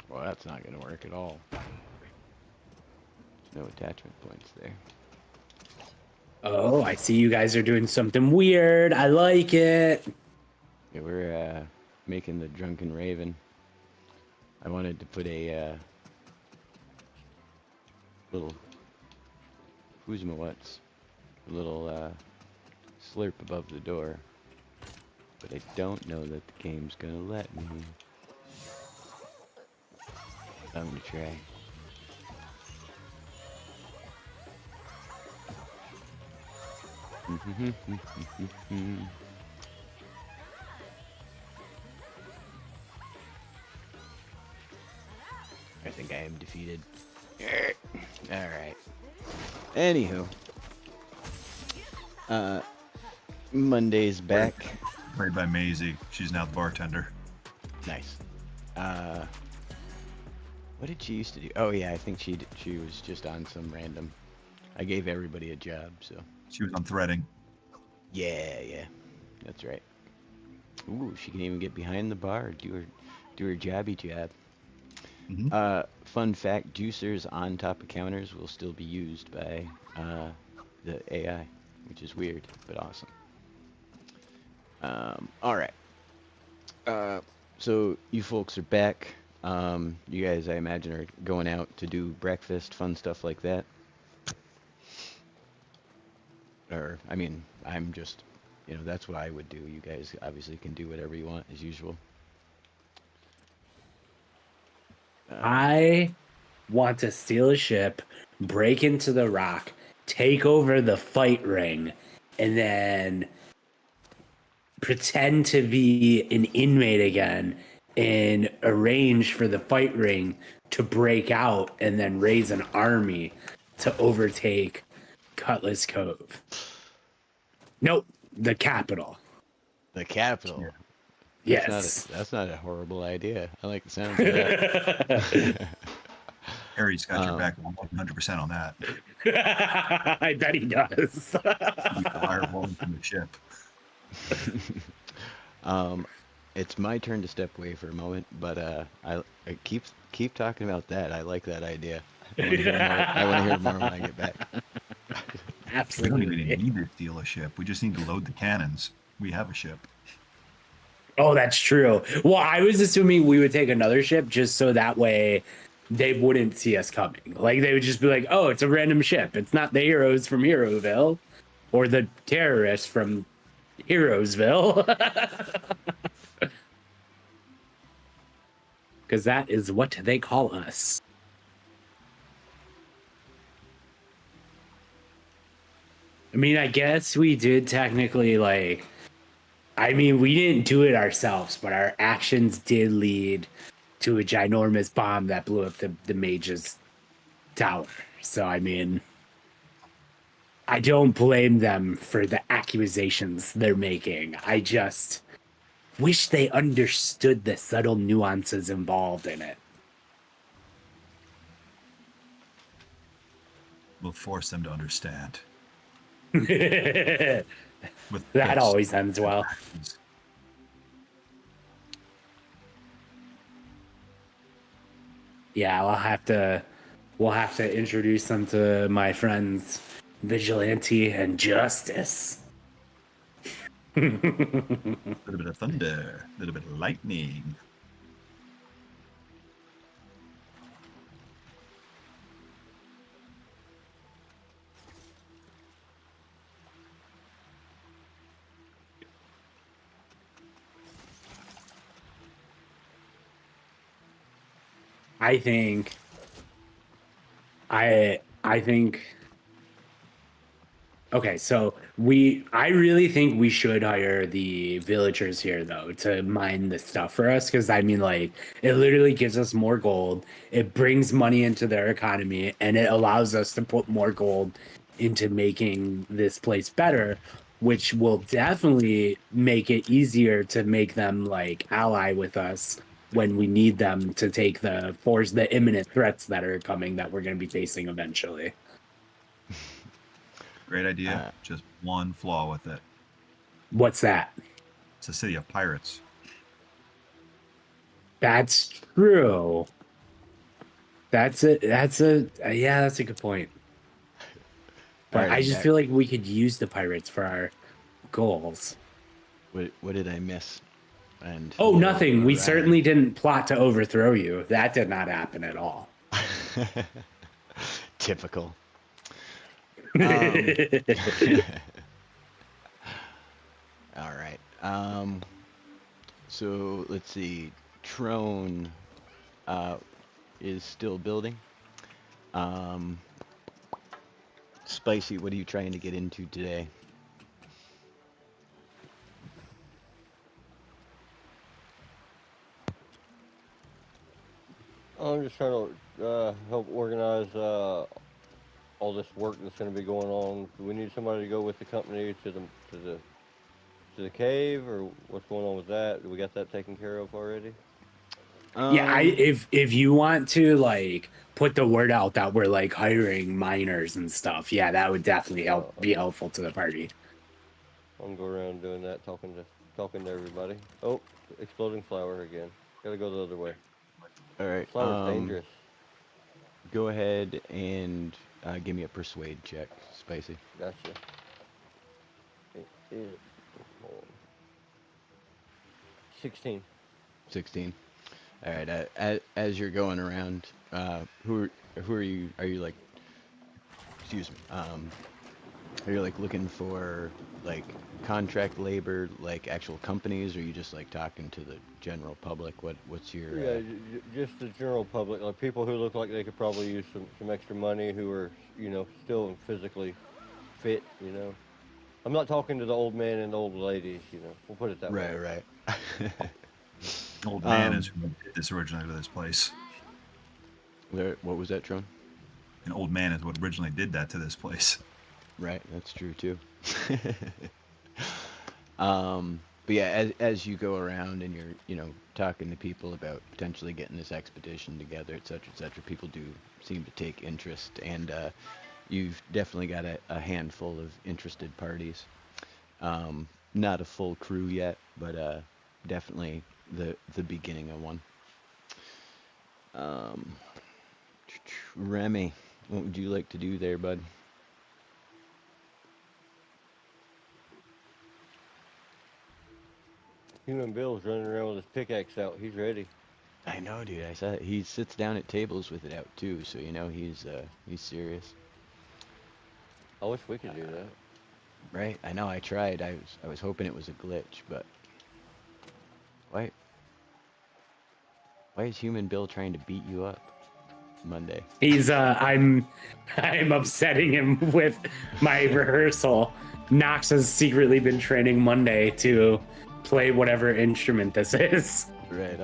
Well, that's not gonna work at all. There's no attachment points there. Oh, I see you guys are doing something weird. I like it. Yeah, we're making the Drunken Raven. I wanted to put a little what's a little slurp above the door, but I don't know that the game's gonna let me. I'm gonna try. I think I am defeated. Alright. Anywho. Monday's back. Played by Maisie. She's now the bartender. Nice. What did she used to do? Oh yeah, I think she was just on some random. I gave everybody a job, so. She was on threading. Yeah. That's right. Ooh, she can even get behind the bar, do her jobby job. Mm-hmm. Fun fact, juicers on top of counters will still be used by the AI, which is weird, but awesome. Alright. So you folks are back. You guys, I imagine, are going out to do breakfast, fun stuff like that. Or, I mean, I'm just, that's what I would do. You guys obviously can do whatever you want, as usual. I want to steal a ship, break into the rock, take over the fight ring, and then pretend to be an inmate again and arrange for the fight ring to break out and then raise an army to overtake Cutlass Cove. Nope, the capital. The capital. Yes. That's not a horrible idea. I like the sound of that. Harry's got your back 100% on that. I bet he does. You fire rolling from the ship. It's my turn to step away for a moment, but I keep talking about that. I like that idea. I want to hear more when I get back. Absolutely. We don't even need to steal a ship. We just need to load the cannons. We have a ship. Oh, that's true. Well, I was assuming we would take another ship just so that way they wouldn't see us coming. Like, they would just be like, oh, it's a random ship. It's not the heroes from Heroville or the terrorists from Heroesville. Because that is what they call us. I mean, I guess we did technically, like, I mean, we didn't do it ourselves, but our actions did lead to a ginormous bomb that blew up the mage's tower. So, I mean, I don't blame them for the accusations they're making. I just wish they understood the subtle nuances involved in it. We'll force them to understand. That With fists always ends and well. axes. Yeah, we'll have to introduce them to my friends Vigilante and Justice. A little bit of thunder, a little bit of lightning. I think I think okay, so I really think we should hire the villagers here though to mine this stuff for us because I mean like it literally gives us more gold. It brings money into their economy and it allows us to put more gold into making this place better, which will definitely make it easier to make them like ally with us when we need them to take the imminent threats that are coming that we're going to be facing eventually. Great idea. Just one flaw with it. What's that? It's a city of pirates. That's true. That's a yeah, that's a good point. But Alright, I I'm just back. feel like we could use the pirates for our goals. What did I miss? And Oh, hello, nothing. We Orion. certainly didn't plot to overthrow you. That did not happen at all. Typical. All right. So let's see. Trone is still building. Spicy, what are you trying to get into today? I'm just trying to help organize all this work that's going to be going on. Do we need somebody to go with the company to the cave, or what's going on with that? Do we got that taken care of already? Yeah, if you want to like put the word out that we're like hiring miners and stuff, yeah, that would definitely be helpful to the party. I'm going around doing that, talking to everybody. Oh, exploding flower again. Gotta go the other way. All right. Flower's dangerous. Go ahead and give me a persuade check, Spicy. Gotcha. It is 16. 16. All right. As you're going around, who are you? Are you like, excuse me. Are you like looking for like contract labor, like actual companies, or are you just like talking to the general public? What's your? Yeah, just the general public, like people who look like they could probably use some extra money, who are still physically fit. I'm not talking to the old men and the old ladies. We'll put it that way. Right. Old man is who did this originally to this place. What was that, Tron? An old man is what originally did that to this place. Right, that's true too. But yeah, as you go around and you're talking to people about potentially getting this expedition together, et cetera, people do seem to take interest, and you've definitely got a handful of interested parties. Not a full crew yet, but definitely the beginning of one. Remy, what would you like to do there, bud? Human Bill's running around with his pickaxe out. He's ready. I know, dude. I saw it. He sits down at tables with it out too, so he's serious. I wish we could do that. Right? I know. I tried. I was hoping it was a glitch, but why is Human Bill trying to beat you up Monday? He's I'm upsetting him with my rehearsal. Knox has secretly been training Monday to play whatever instrument this is. Right.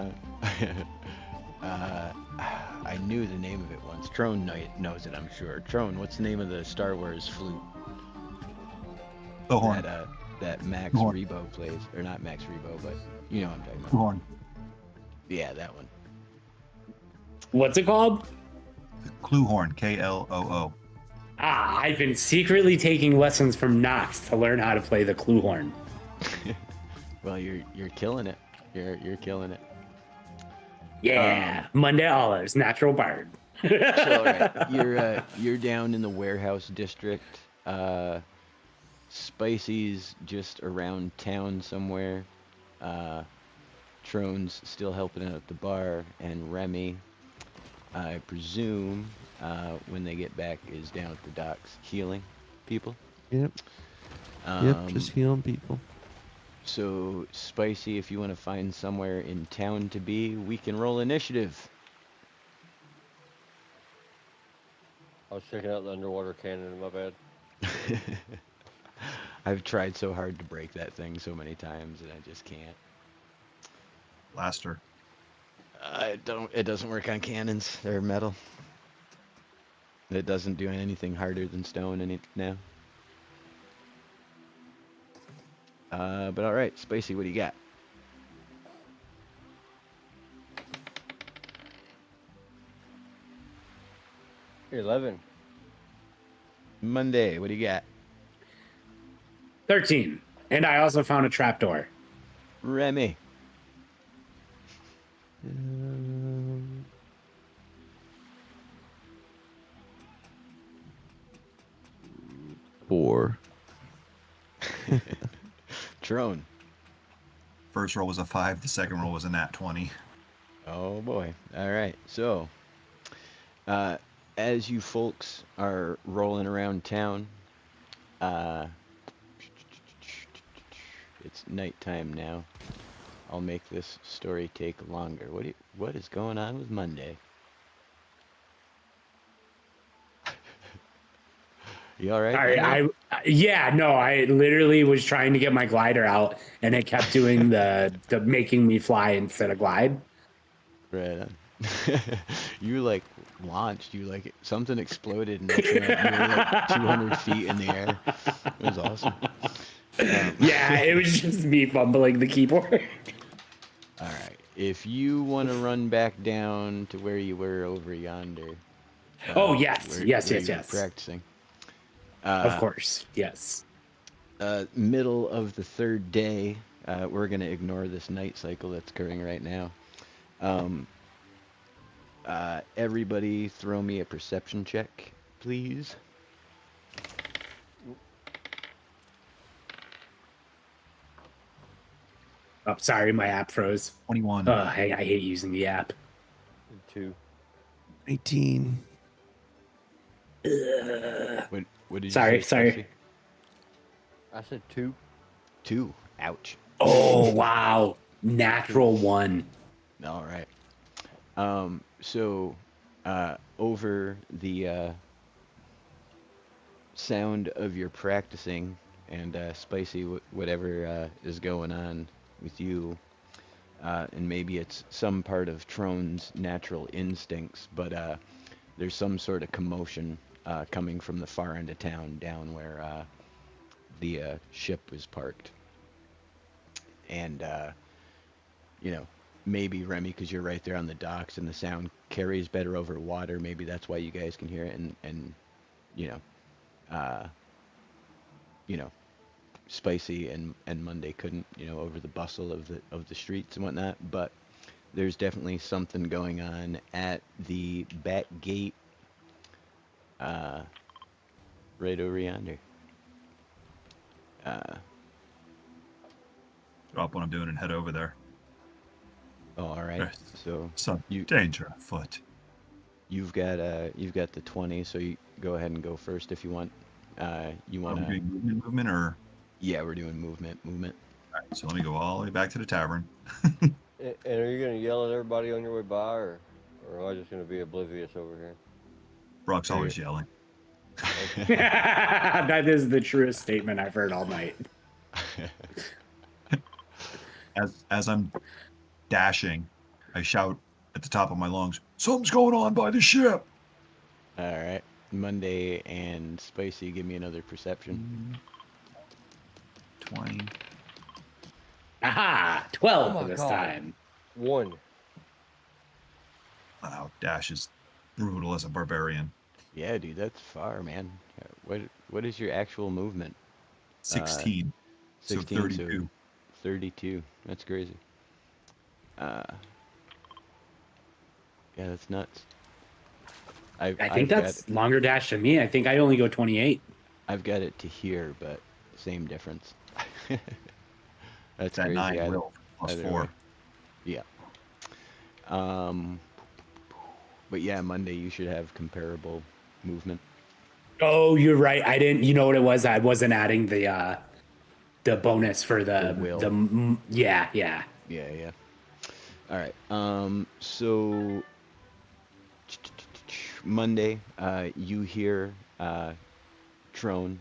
I knew the name of it once. Trone knows it, I'm sure. Trone, what's the name of the Star Wars flute? The horn. That Max Horn. Rebo plays, or not Max Rebo, but you know what I'm talking about. Horn. Yeah, that one. What's it called? The clue horn. Kloo. Ah, I've been secretly taking lessons from Knox to learn how to play the clue horn. Well, you're killing it. You're killing it. Yeah, Monday Olives, natural bard. So, all right, you're down in the warehouse district. Spicy's just around town somewhere. Trone's still helping out at the bar, and Remy, I presume, when they get back, is down at the docks healing people. Yep. Yep. Just healing people. So, Spicy, if you want to find somewhere in town to be, we can roll initiative. I was checking out the underwater cannon. My bad. I've tried so hard to break that thing so many times, and I just can't. Blaster. It doesn't work on cannons. They're metal. It doesn't do anything harder than stone now. But all right, Spicy, what do you got? $11. Monday, what do you got? 13. And I also found a trapdoor. Remy. 4. Trone. First roll was a 5. The second roll was a nat 20. Oh boy. All right. So, as you folks are rolling around town, it's nighttime now. I'll make this story take longer. What is going on with Monday? You all right? Sorry, Monday? I literally was trying to get my glider out, and it kept doing the making me fly instead of glide. Right on. You like launched. You like something exploded and you were like 200 feet in the air. It was awesome. Yeah, it was just me fumbling the keyboard. All right. If you want to run back down to where you were over yonder. Oh yes, where yes. you were practicing. Of course, yes. Middle of the third day. We're gonna ignore this night cycle that's occurring right now. Everybody throw me a perception check, please. Oh, sorry, my app froze. 21. I hate using the app. 2. 18. What did you Sorry, say? sorry. Spicy? I said 2. 2. Ouch. Oh wow, natural 1. All right. So, over the sound of your practicing and Spicy, whatever is going on with you, and maybe it's some part of Trone's natural instincts, but there's some sort of commotion coming from the far end of town down where the ship was parked. And, maybe Remy, because you're right there on the docks and the sound carries better over water, maybe that's why you guys can hear it. And you know, uh, you know, Spicy and Monday couldn't, over the bustle of the streets and whatnot. But there's definitely something going on at the back gate, right over yonder. Drop what I'm doing and head over there. Oh, all right. There's So some you danger afoot. you've got the 20. So you go ahead and go first if you want. You Are we want to? doing movement or? Yeah, we're doing movement. All right, so let me go all the way back to the tavern. And are you going to yell at everybody on your way by, or am I just going to be oblivious over here? Brock's always yelling. That is the truest statement I've heard all night. As I'm dashing, I shout at the top of my lungs, "Something's going on by the ship!" All right. Monday and Spicy, give me another perception. 20. Aha! 12 Oh for my this God. time. 1. Wow, Dash is brutal as a barbarian. Yeah, dude, that's far, man. What is your actual movement? 16. 16, so 32. So 32. That's crazy. Yeah, that's nuts. I think that's longer dash than me. I think I only go 28. I've got it to here, but same difference. That's It's at crazy. 9 will plus either 4. way. Yeah. But yeah, Monday you should have comparable movement. Oh, you're right. I didn't. You know what it was? I wasn't adding the bonus for The will. Yeah. Yeah. All right. So Monday, you hear Trone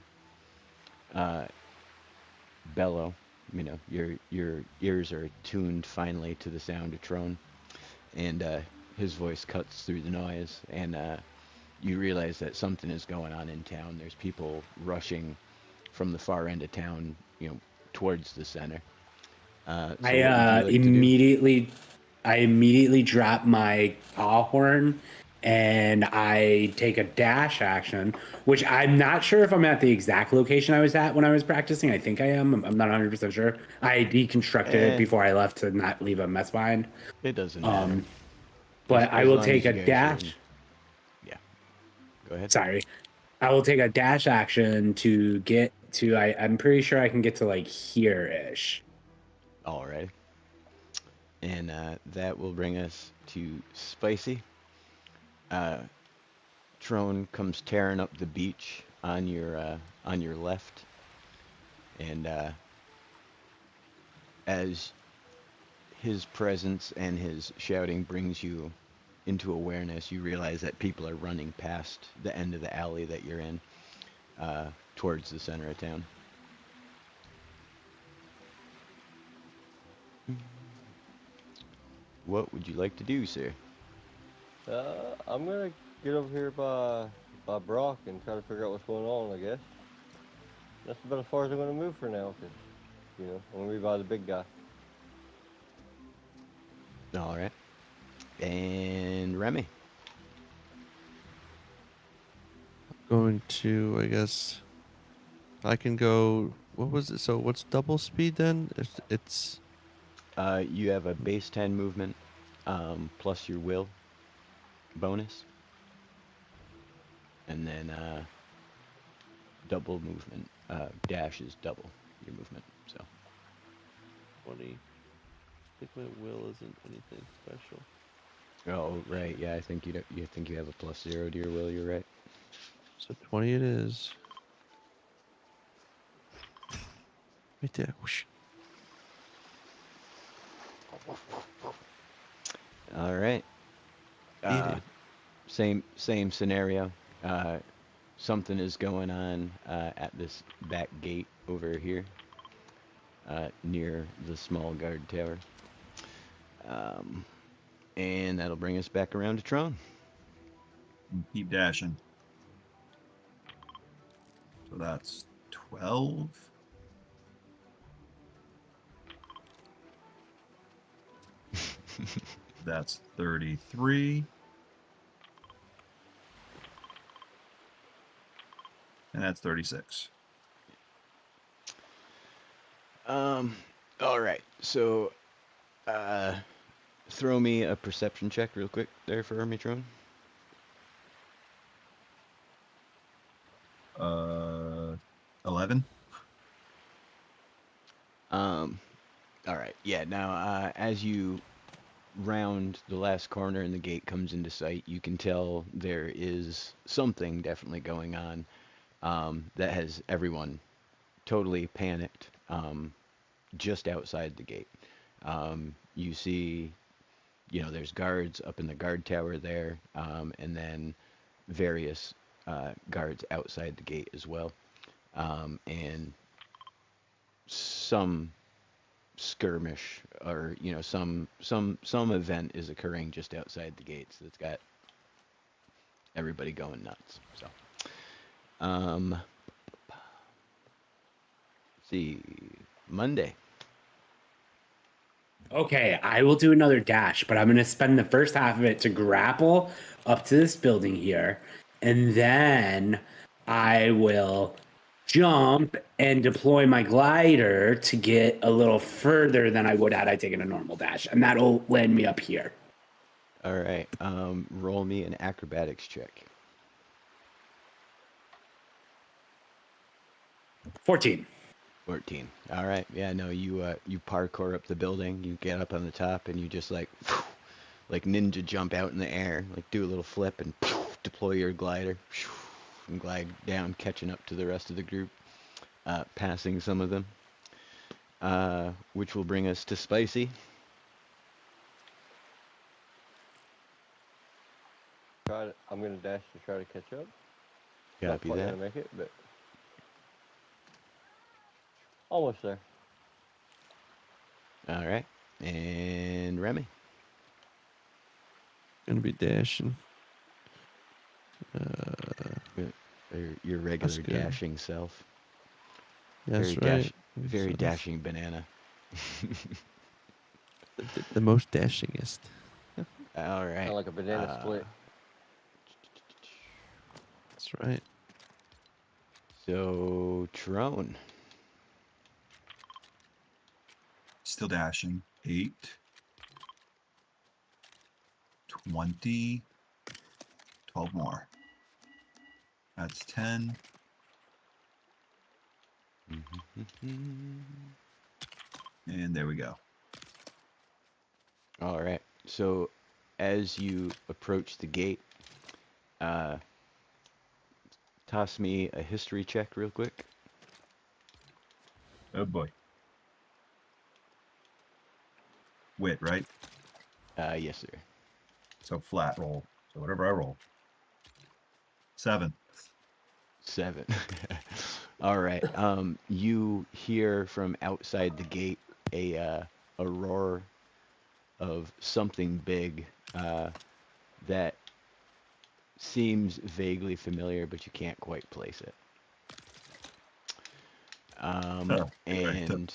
bellow. You know, your ears are tuned finally to the sound of Trone, and his voice cuts through the noise, and you realize that something is going on in town. There's people rushing from the far end of town, you know, towards the center. So what would you like to do? I immediately drop my call horn and I take a dash action, which I'm not sure if I'm at the exact location I was at when I was practicing. I think I am. I'm not 100% sure. I deconstructed it Eh, before I left to not leave a mess behind. it doesn't matter. But I As will long take as you a guys are in. dash. Yeah, go ahead. Sorry. I will take a dash action to get to, I'm pretty sure I can get to like here-ish. All right. And that will bring us to Spicy. Uh, Trone comes tearing up the beach on your left, and as his presence and his shouting brings you into awareness, you realize that people are running past the end of the alley that you're in, towards the center of town. What would you like to do, sir? I'm gonna get over here by Brock and try to figure out what's going on. I guess that's about as far as I'm gonna move for now, cause you know I'm gonna be by the big guy. All right. And Remy. Going to, I guess, I can go. What was it? So what's double speed then? It's You have a base 10 movement, plus your will bonus, and then double movement. Dash is double your movement. So 20. I think my will isn't anything special. oh right, yeah, I think you think you have a +0 to your will. You're right. so 20 it is. Right there. Whoosh. All right. Beat it. Same scenario. Something is going on at this back gate over here, near the small guard tower. Um, and that'll bring us back around to Tron. Keep dashing. So that's 12. That's 33. And that's 36. All right. So, throw me a perception check real quick there for Hermitron. 11. All right. Yeah. Now, as you round the last corner and the gate comes into sight, you can tell there is something definitely going on, that has everyone totally panicked, just outside the gate. You see, you know, there's guards up in the guard tower there, and then various guards outside the gate as well, and some skirmish, or you know, some event is occurring just outside the gates that's got everybody going nuts. So, let's see, Monday. Okay, I will do another dash, but I'm going to spend the first half of it to grapple up to this building here. And then I will jump and deploy my glider to get a little further than I would had I taken a normal dash. And that'll land me up here. All right, roll me an acrobatics check. 14. 14. All right. Yeah, no, you parkour up the building, you get up on the top, and you just like ninja jump out in the air, like do a little flip and deploy your glider and glide down, catching up to the rest of the group, passing some of them, which will bring us to Spicy. I'm gonna dash to try to catch up. Not Copy quite that. gonna make it, but almost there. All right. And Remy. Gonna be dashing. Your regular good. dashing self. That's Very right. very So, dashing banana. the most dashingest. All right. Kind of like a banana split. That's right. So Trone. Still dashing. 8, 20, 12 more. That's 10. And there we go. All right. So as you approach the gate, toss me a history check real quick. Oh boy. Wit, right? Yes, sir. So flat roll. So whatever I roll. 7. 7. All right. You hear from outside the gate a roar of something big that seems vaguely familiar, but you can't quite place it. Oh, right. And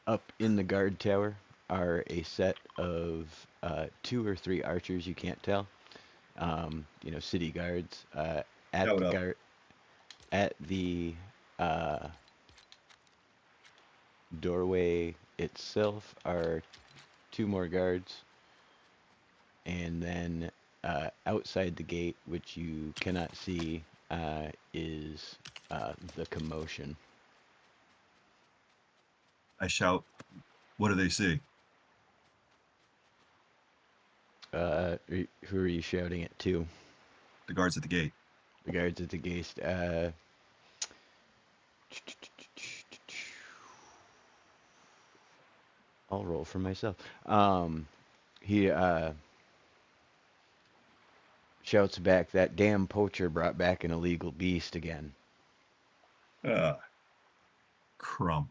up in the guard tower are a set of 2 or 3 archers. You can't tell. City guards. At Shout the out. guard, at the doorway itself are 2 more guards, and then outside the gate, which you cannot see, is the commotion. I shout, what do they see? Who are you shouting it to? The guards at the gate. The guards at the gate. I'll roll for myself. He shouts back, "That damn poacher brought back an illegal beast again." Crump.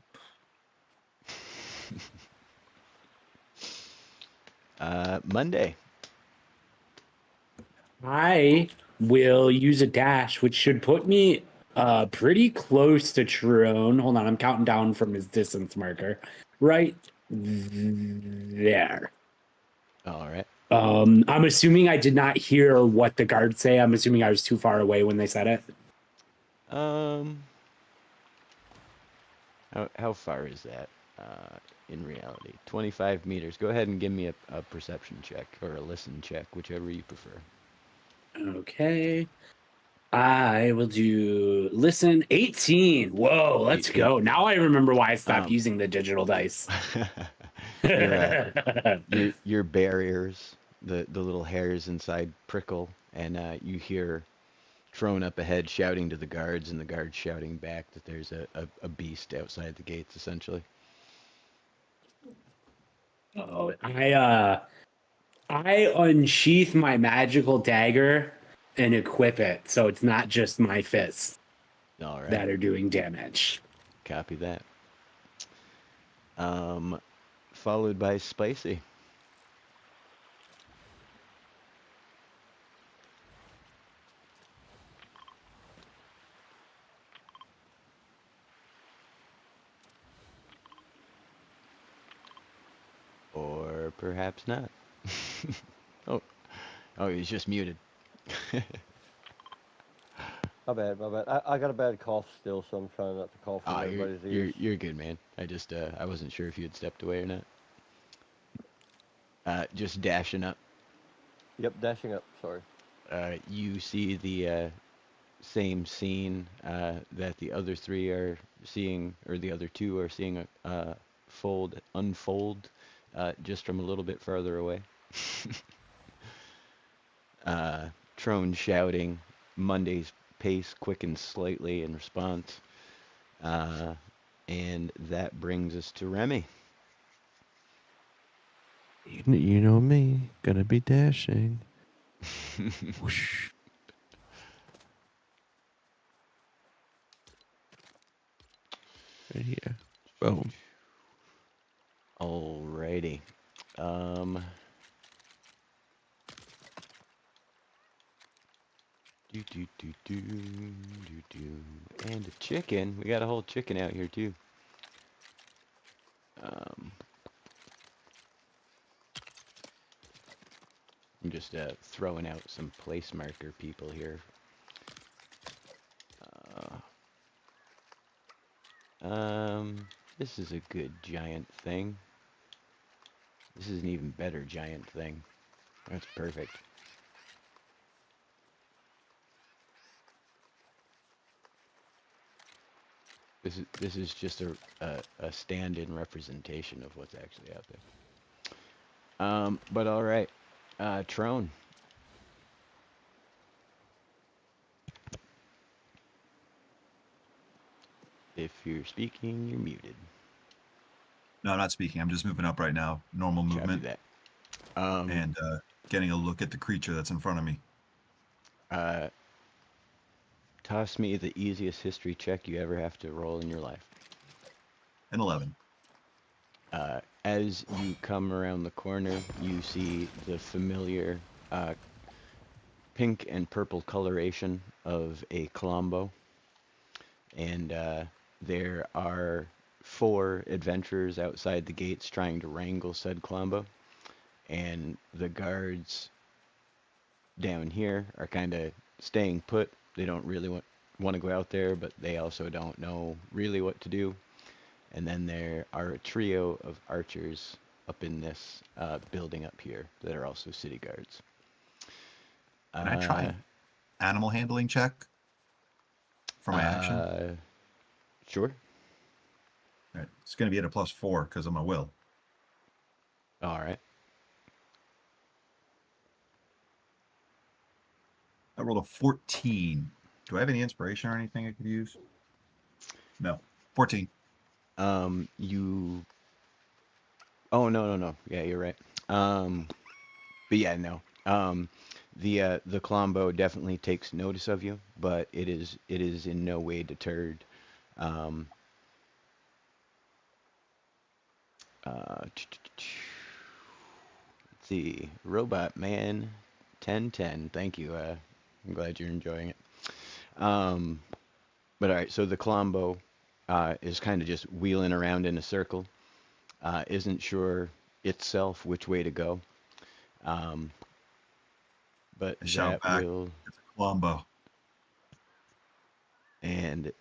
Monday. I will use a dash, which should put me pretty close to Trone. Hold on, I'm counting down from his distance marker. Right there. All right. I'm assuming I did not hear what the guards say. I'm assuming I was too far away when they said it. How far is that in reality? 25 meters. Go ahead and give me a perception check or a listen check, whichever you prefer. Okay. I will do listen 18. Whoa, let's 18. go. Now I remember why I stopped Um, using the digital dice. your barriers, the little hairs inside prickle, and you hear Trone up ahead shouting to the guards, and the guards shouting back that there's a beast outside the gates, essentially. Oh, I unsheath my magical dagger and equip it, so it's not just my fists All right. that are doing damage. Copy that. Followed by Spicy. Or perhaps not. oh, he's just muted. My bad. I got a bad cough still, so I'm trying not to cough in everybody's ears. You're good, man. I wasn't sure if you had stepped away or not. Just dashing up. Yep, dashing up. Sorry. You see the same scene that the other 3 are seeing, or the other 2 are seeing unfold, just from a little bit farther away. Trone shouting. Monday's pace quickens slightly in response. And that brings us to Remy. You know me, gonna be dashing. Whoosh. Right here. Boom. Alrighty. Do. And a chicken. We got a whole chicken out here too. I'm just throwing out some place marker people here. This is a good giant thing. This is an even better giant thing. That's perfect. This is just a stand-in representation of what's actually out there. But all right, Trone. If you're speaking, you're muted. No, I'm not speaking. I'm just moving up right now. Normal Copy movement. that. And getting a look at the creature that's in front of me. Toss me the easiest history check you ever have to roll in your life. An 11. As you come around the corner, you see the familiar pink and purple coloration of a Klombo. And there are 4 adventurers outside the gates trying to wrangle said Klombo. And the guards down here are kind of staying put. They don't really want to go out there, but they also don't know really what to do. And then there are a trio of archers up in this building up here that are also city guards. Can I try an animal handling check for my action? Sure. All right. It's going to be at a +4 because of my will. All right. I rolled a 14. Do I have any inspiration or anything I could use? No. 14. You. Oh no. Yeah, you're right. But yeah, no. The Klombo definitely takes notice of you, but it is in no way deterred. Let's see, Robot Man 1010. Thank you. I'm glad you're enjoying it. But all right, so the Klombo is kind of just wheeling around in a circle. Isn't sure itself which way to go. But I shout that back. will. It's a Klombo. And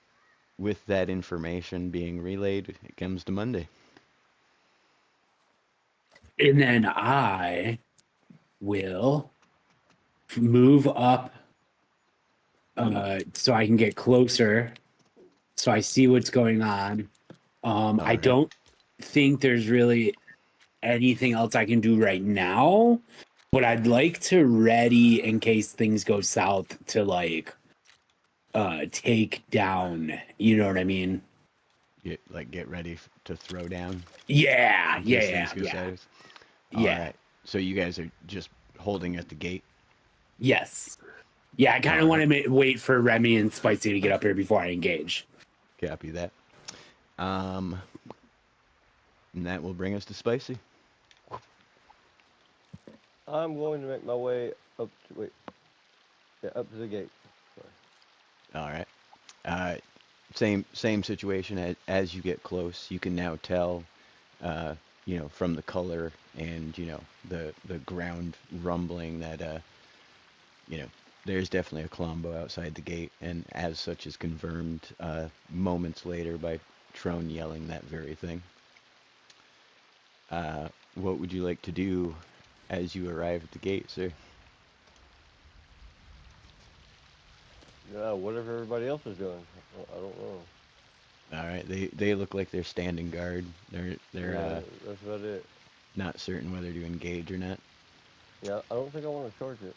with that information being relayed, it comes to Monday. And then I will move up so I can get closer, so I see what's going on. I right. don't think there's really anything else I can do right now, but I'd like to ready in case things go south to like take down. You know what I mean? Get ready to throw down. Yeah, in case yeah, things go yeah. south. Yeah. All right. So you guys are just holding at the gate. Yes. Yeah, I kind of want to wait for Remy and Spicy to get up here before I engage. Copy that. And that will bring us to Spicy. I'm going to make my way up to up to the gate. Sorry. All right. Same situation. As you get close, you can now tell, from the color and the ground rumbling that there's definitely a Klombo outside the gate, and as such is confirmed moments later by Trone yelling that very thing. What would you like to do as you arrive at the gate, sir? Yeah, whatever everybody else is doing. I don't know. All right, they look like they're standing guard. They're Yeah, that's about it. not certain whether to engage or not. Yeah, I don't think I want to charge it.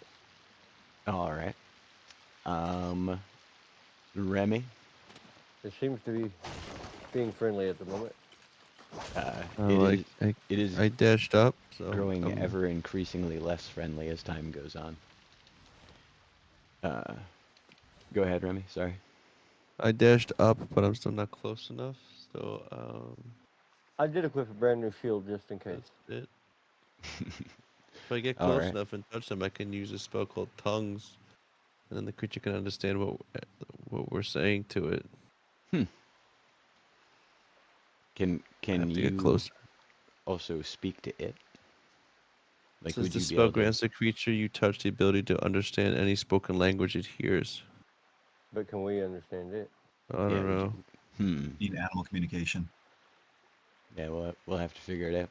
All right. Remy. It seems to be being friendly at the moment. It is I dashed up, so growing ever increasingly less friendly as time goes on. Go ahead, Remy. Sorry. I dashed up, but I'm still not close enough. So I did equip a brand new shield just in case. that's it. If I get All close right. enough and touch them, I can use a spell called Tongues, and then the creature can understand what we're saying to it. Can I have to get you closer. also speak to it? Like, Since would the you be spell able to? grants the creature you touch the ability to understand any spoken language it hears. But can we understand it? I don't Yeah. know. Need animal communication. Yeah. We'll have to figure it out.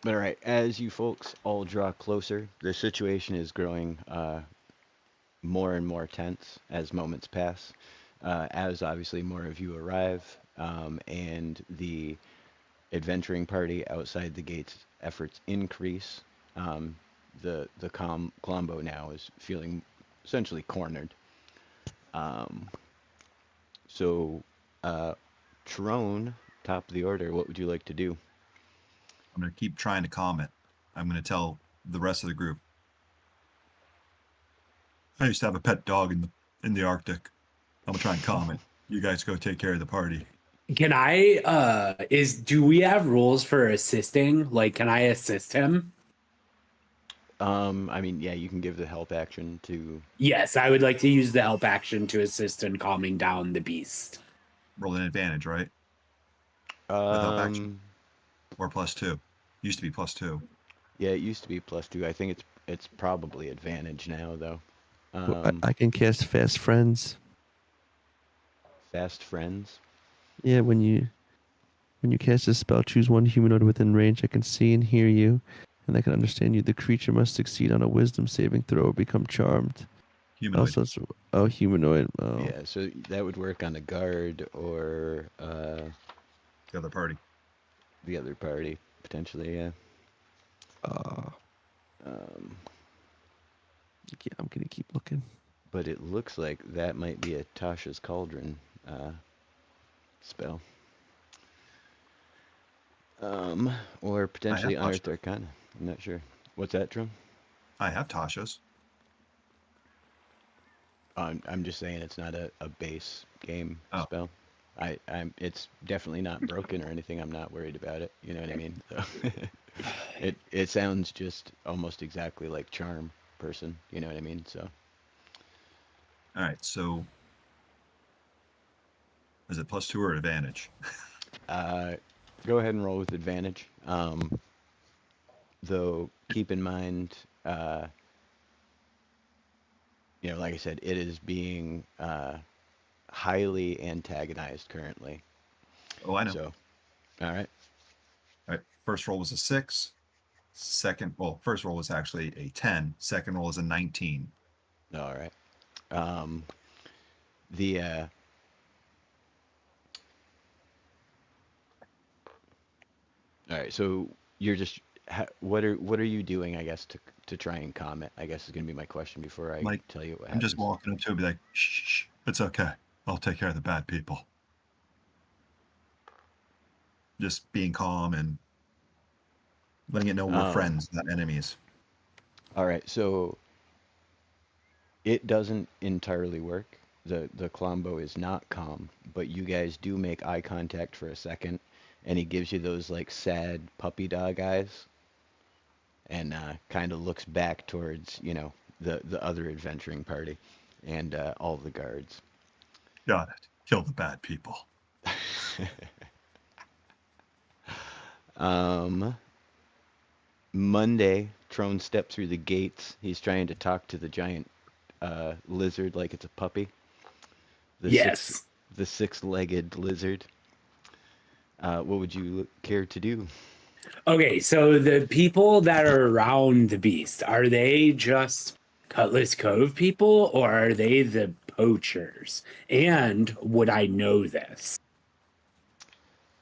But all right. As you folks all draw closer, the situation is growing more and more tense as moments pass. As obviously more of you arrive, and the adventuring party outside the gates efforts increase. The Colombo now is feeling essentially cornered. Um, so, Trone, top of the order, what would you like to do? I'm going to keep trying to calm it. I'm going to tell the rest of the group. I used to have a pet dog in the Arctic. I'm going to try and calm it. You guys go take care of the party. Can I do we have rules for assisting? Like, can I assist him? I mean, yeah, you can give the help action to. Yes, I would like to use the help action to assist in calming down the beast. Roll an advantage, right? With help action. Or +2. Used to be +2. Yeah, it used to be +2. I think it's probably advantage now though. Well, I can cast Fast Friends. Fast friends. Yeah, when you cast a spell, choose one humanoid within range that can see and hear you, and that can understand you. The creature must succeed on a Wisdom saving throw or become charmed. Humanoid. Also, humanoid. Oh. Yeah, so that would work on a guard or The other party. the other party potentially. Yeah. Yeah, I'm gonna keep looking. But it looks like that might be a Tasha's Cauldron spell. Or potentially have Unearthed Tasha. Arcana. I'm not sure. What's that, Trum? I have Tasha's. I'm just saying it's not a base game Oh. spell. It's definitely not broken or anything. I'm not worried about it. You know what I mean? So it sounds just almost exactly like Charm person. You know what I mean? So All right, so is it +2 or advantage? go ahead and roll with advantage. Though keep in mind, like I said, it is being highly antagonized currently. Oh, I know. So, all right. All right, first roll was a 6. First roll was actually a 10. Second roll is a 19. All right. The all right. So you're just what are you doing? I guess to try and calm it. I guess is gonna be my question before I Like, tell you what I'm just happens. walking up to it and be like, shh, it's okay. I'll take care of the bad people. Just being calm and letting it know we're friends, not enemies. All right. So it doesn't entirely work. The Klombo is not calm, but you guys do make eye contact for a second, and he gives you those like sad puppy dog eyes, and kind of looks back towards the other adventuring party, and all the guards. Got it. Kill the bad people. Monday, Trone stepped through the gates. He's trying to talk to the giant lizard like it's a puppy. Yes. The six-legged lizard. What would you care to do? Okay, so the people that are around the beast, are they just Cutlass Cove people or are they the poachers? And would I know this?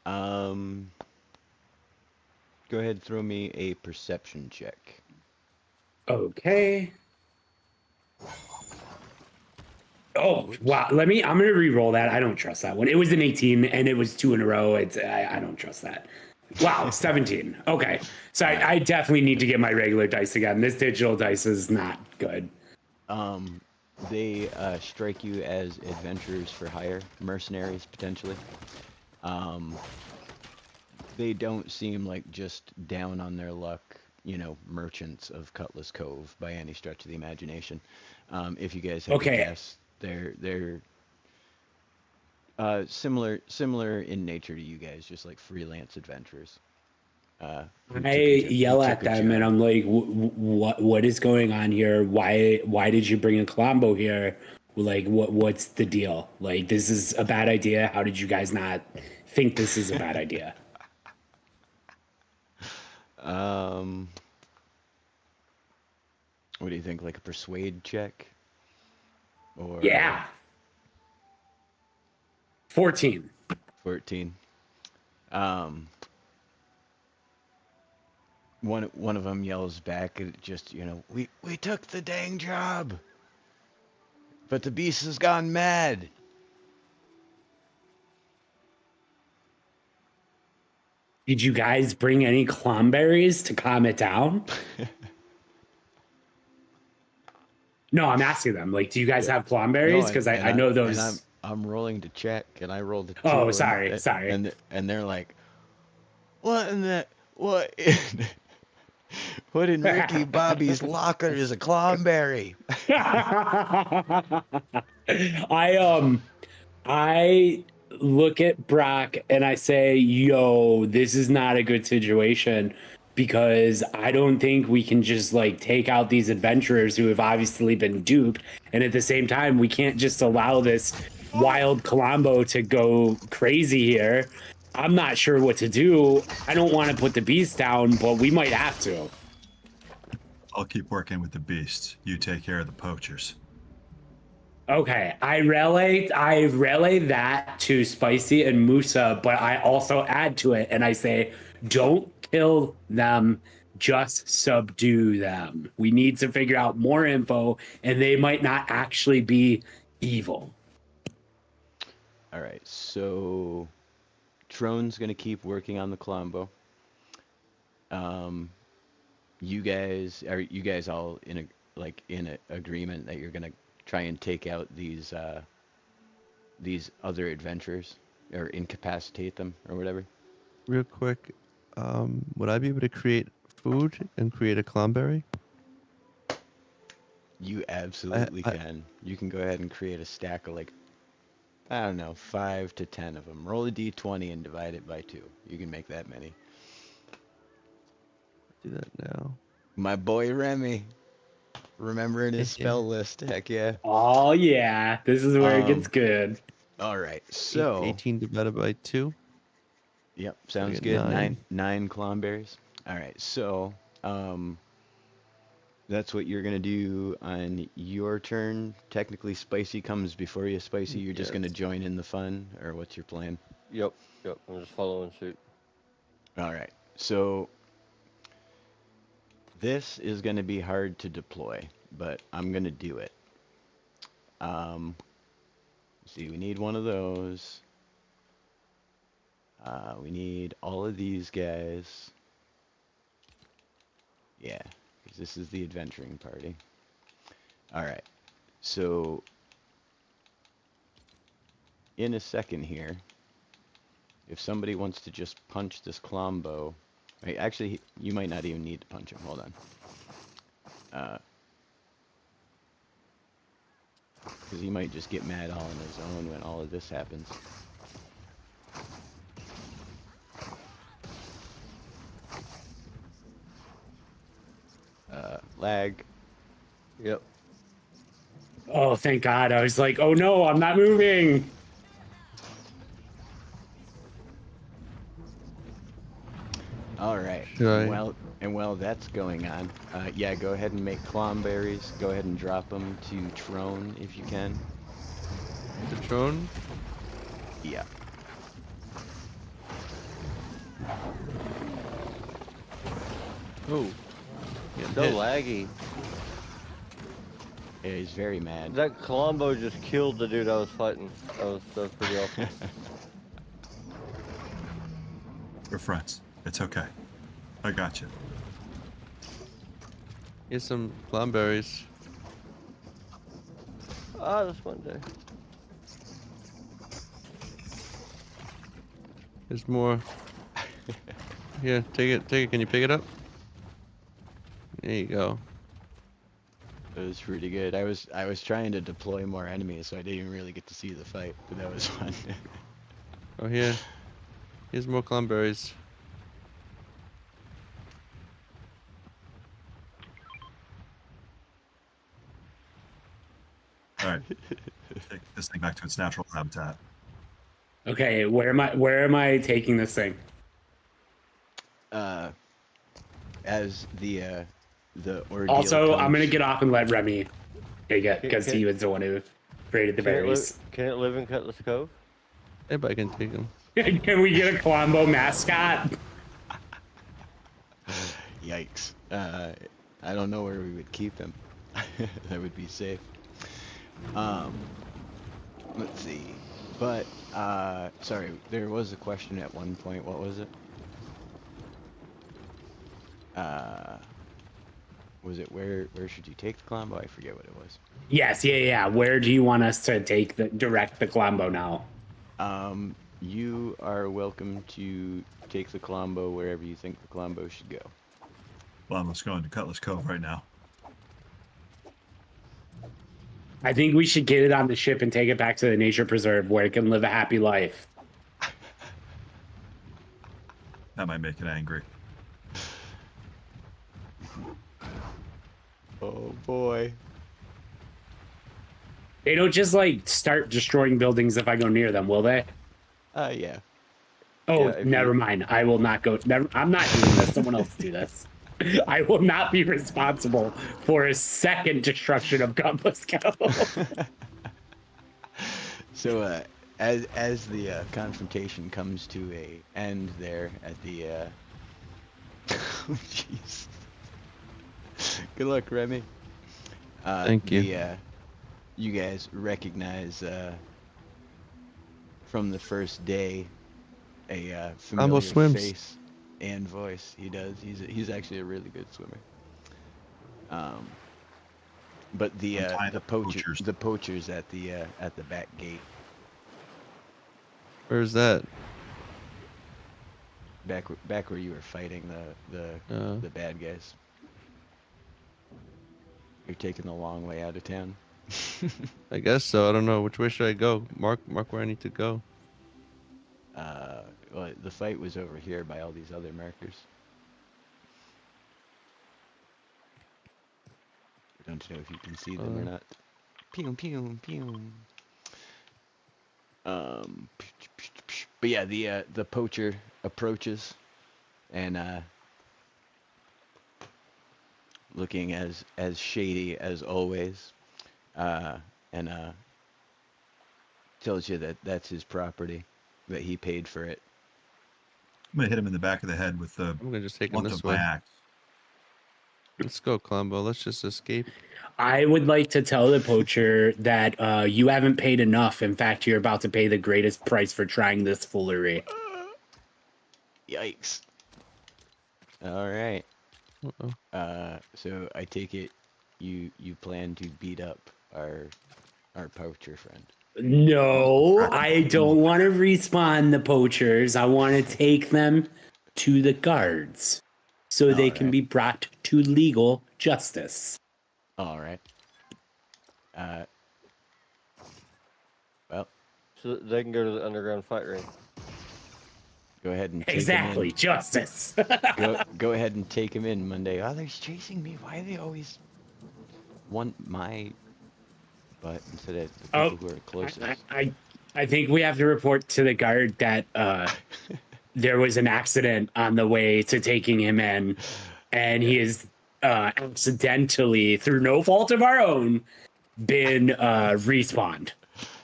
Go ahead and throw me a perception check. Okay. Oh, wow. I'm going to re-roll that. I don't trust that one. It was an 18 and it was 2 in a row. I don't trust that. Wow, 17. Okay. So I definitely need to get my regular dice again. This digital dice is not good. They strike you as adventurers for hire, mercenaries potentially. Um, they don't seem like just down on their luck, merchants of Cutlass Cove by any stretch of the imagination. If you guys had to Okay, guess, they're similar in nature to you guys, just like freelance adventurers. I Who yell took at a them and job. I'm like, what is going on here? Why did you bring a Colombo here? Like, what's the deal? Like, this is a bad idea. How did you guys not think this is a bad idea? Um, what do you think? Like a persuade check, or Yeah, 14. 14? Um, one of them yells back at just, we took the dang job, but the beast has gone mad. Did you guys bring any clomberries to calm it down? No, I'm asking them. Like, do you guys have No, clomberries? Because I know those. I'm rolling to check, and I rolled a Oh, two, sorry. and they're like, what in the what in, what in Ricky Bobby's locker is a clomberry? I look at Brock and I say, "Yo, this is not a good situation because I don't think we can just like take out these adventurers who have obviously been duped, and at the same time, we can't just allow this wild Colombo to go crazy here. I'm not sure what to do. I don't want to put the beast down, but we might have to." I'll keep working with the beasts. You take care of the poachers. Okay, I relay that to Spicy and Musa, but I also add to it and I say, don't kill them, just subdue them. We need to figure out more info, and they might not actually be evil. All right, so Trone's gonna keep working on the Colombo. Um, you guys all in a agreement that you're gonna try and take out these other adventurers or incapacitate them or whatever? Real quick, would I be able to create food and create a clomberry? You I, absolutely I can. You can go ahead and create a stack of like, I don't know, 5 to 10 of them. Roll a d20 and divide it by 2. You can make that many. do that now. My boy Remy, remembering his Heck yeah. spell list. Heck yeah. Oh, yeah, this is where it gets Um, good. all right. So, 18 divided by 2. yep, So I sounds get good. 9. Nine clomberries. All right. So, that's what you're gonna do on your turn. Technically, Spicy comes before you. Spicy, you're just Yes. gonna join in the fun, or what's your plan? Yep. I'm just following suit. All right. So this is gonna be hard to deploy, but I'm gonna do it. Um, see, we need one of those. We need all of these guys. Yeah, because this is the adventuring party. All right. So in a second here, if somebody wants to just punch this Klombo, right, actually, you might not even need to punch him. Hold on. Because he might just get mad all on his own when all of this happens. Lag. Yep. Oh, thank God. I was like, oh no, I'm not moving. All right. Should I? While that's going on, yeah, go ahead and make clomberries. Go ahead and drop them to Trone if you can. The drone? Yeah. Oh. Yeah, So hit. laggy. Yeah, he's very mad. That Colombo just killed the dude I was fighting. That was pretty awesome. We're friends. It's okay. I got you. Here's some clomberries. Ah, this Monday. There's more. Here, take it. Take it. Can you pick it up? There you go. It was pretty good. I was trying to deploy more enemies, so I didn't even really get to see the fight, but that was fun. Oh, here. Here's more cranberries. All right. Take this thing back to its natural habitat. Okay, where am I taking this thing? As the ordeal Also, I'm gonna comes- get off and let Remy take it because Okay. he was the one who created the berries. Can it live in Cutlass Cove? Everybody can take them. Can we get a Klombo mascot? Yikes. I don't know where we would keep him. That would be safe. Let's see. But, sorry, there was a question at one point. What was it? Was it where should you take the Colombo? I forget what it was. Yes, yeah. Where do you want us to direct the Klombo now? You are welcome to take the Colombo wherever you think the Colombo should go. Well, let's go into Cutlass Cove right now. I think we should get it on the ship and take it back to the nature preserve where it can live a happy life. That might make it angry. Oh boy. They don't just like start destroying buildings if I go near them, will they? Yeah. Oh, Yeah, if never you- mind. I will not go. I'm not doing this. Someone else do this. I will not be responsible for a second destruction of Godless Cove. So, as the confrontation comes to a end there at the oh, jeez. Good luck, Remy. Thank you. You guys recognize from the first day a familiar swims. face and voice. He does. He's actually a really good swimmer. But the Untie the poachers poachers. the poachers at the back gate, Where's that? back where you were fighting the bad guys. You're taking the long way out of town. I guess so. I don't know. Which way should I go? Mark where I need to go. Well, the fight was over here by all these other markers. I don't know if you can see them or not. Pew pew pew. But yeah, the poacher approaches, and looking as shady as always, and tells you that that's his property, that he paid for it. I'm gonna hit him in the back of the head with the I'm gonna just take him blunt this of my way. axe. Let's go, Colombo. Let's just escape. I would like to tell the poacher that you haven't paid enough. In fact, you're about to pay the greatest price for trying this foolery. Yikes. All right. Uh-oh. So I take it you plan to beat up our poacher friend. No, I don't want to respawn the poachers. I want to take them to the guards so they can Alright. be brought to legal justice. All right. Well, So they can go to the underground fight ring. go ahead and take Exactly, him justice. in. Go ahead and take him in Monday. Oh, they're chasing me. Why do they always want my butt instead of the people who are closest? I think we have to report to the guard that there was an accident on the way to taking him in, and he is accidentally, through no fault of our own, been respawned.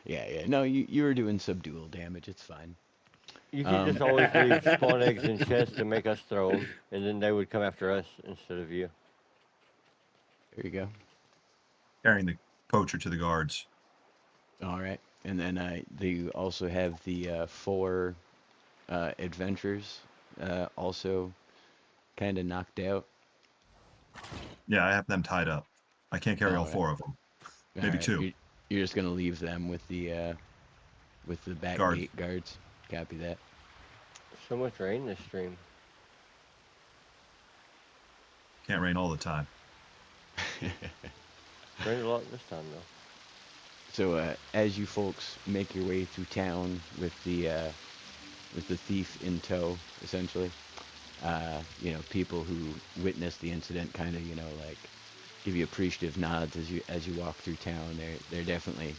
Yeah. No, you were doing subdual damage. It's fine. You can just always leave spawn eggs in chests and make us throw them, and then they would come after us instead of you. There you go. Carrying the poacher to the guards. All right. And then you also have the 4 adventures also kind of knocked out. Yeah, I have them tied up. I can't carry all Alright. 4 of them. Maybe Alright, 2. You're just gonna leave them with the back Guards. gate guards. Copy that. So much rain this stream. Can't rain all the time. Rained a lot this time though. So as you folks make your way through town with the thief in tow, essentially, people who witnessed the incident kind of, like give you appreciative nods as you walk through town. They're definitely,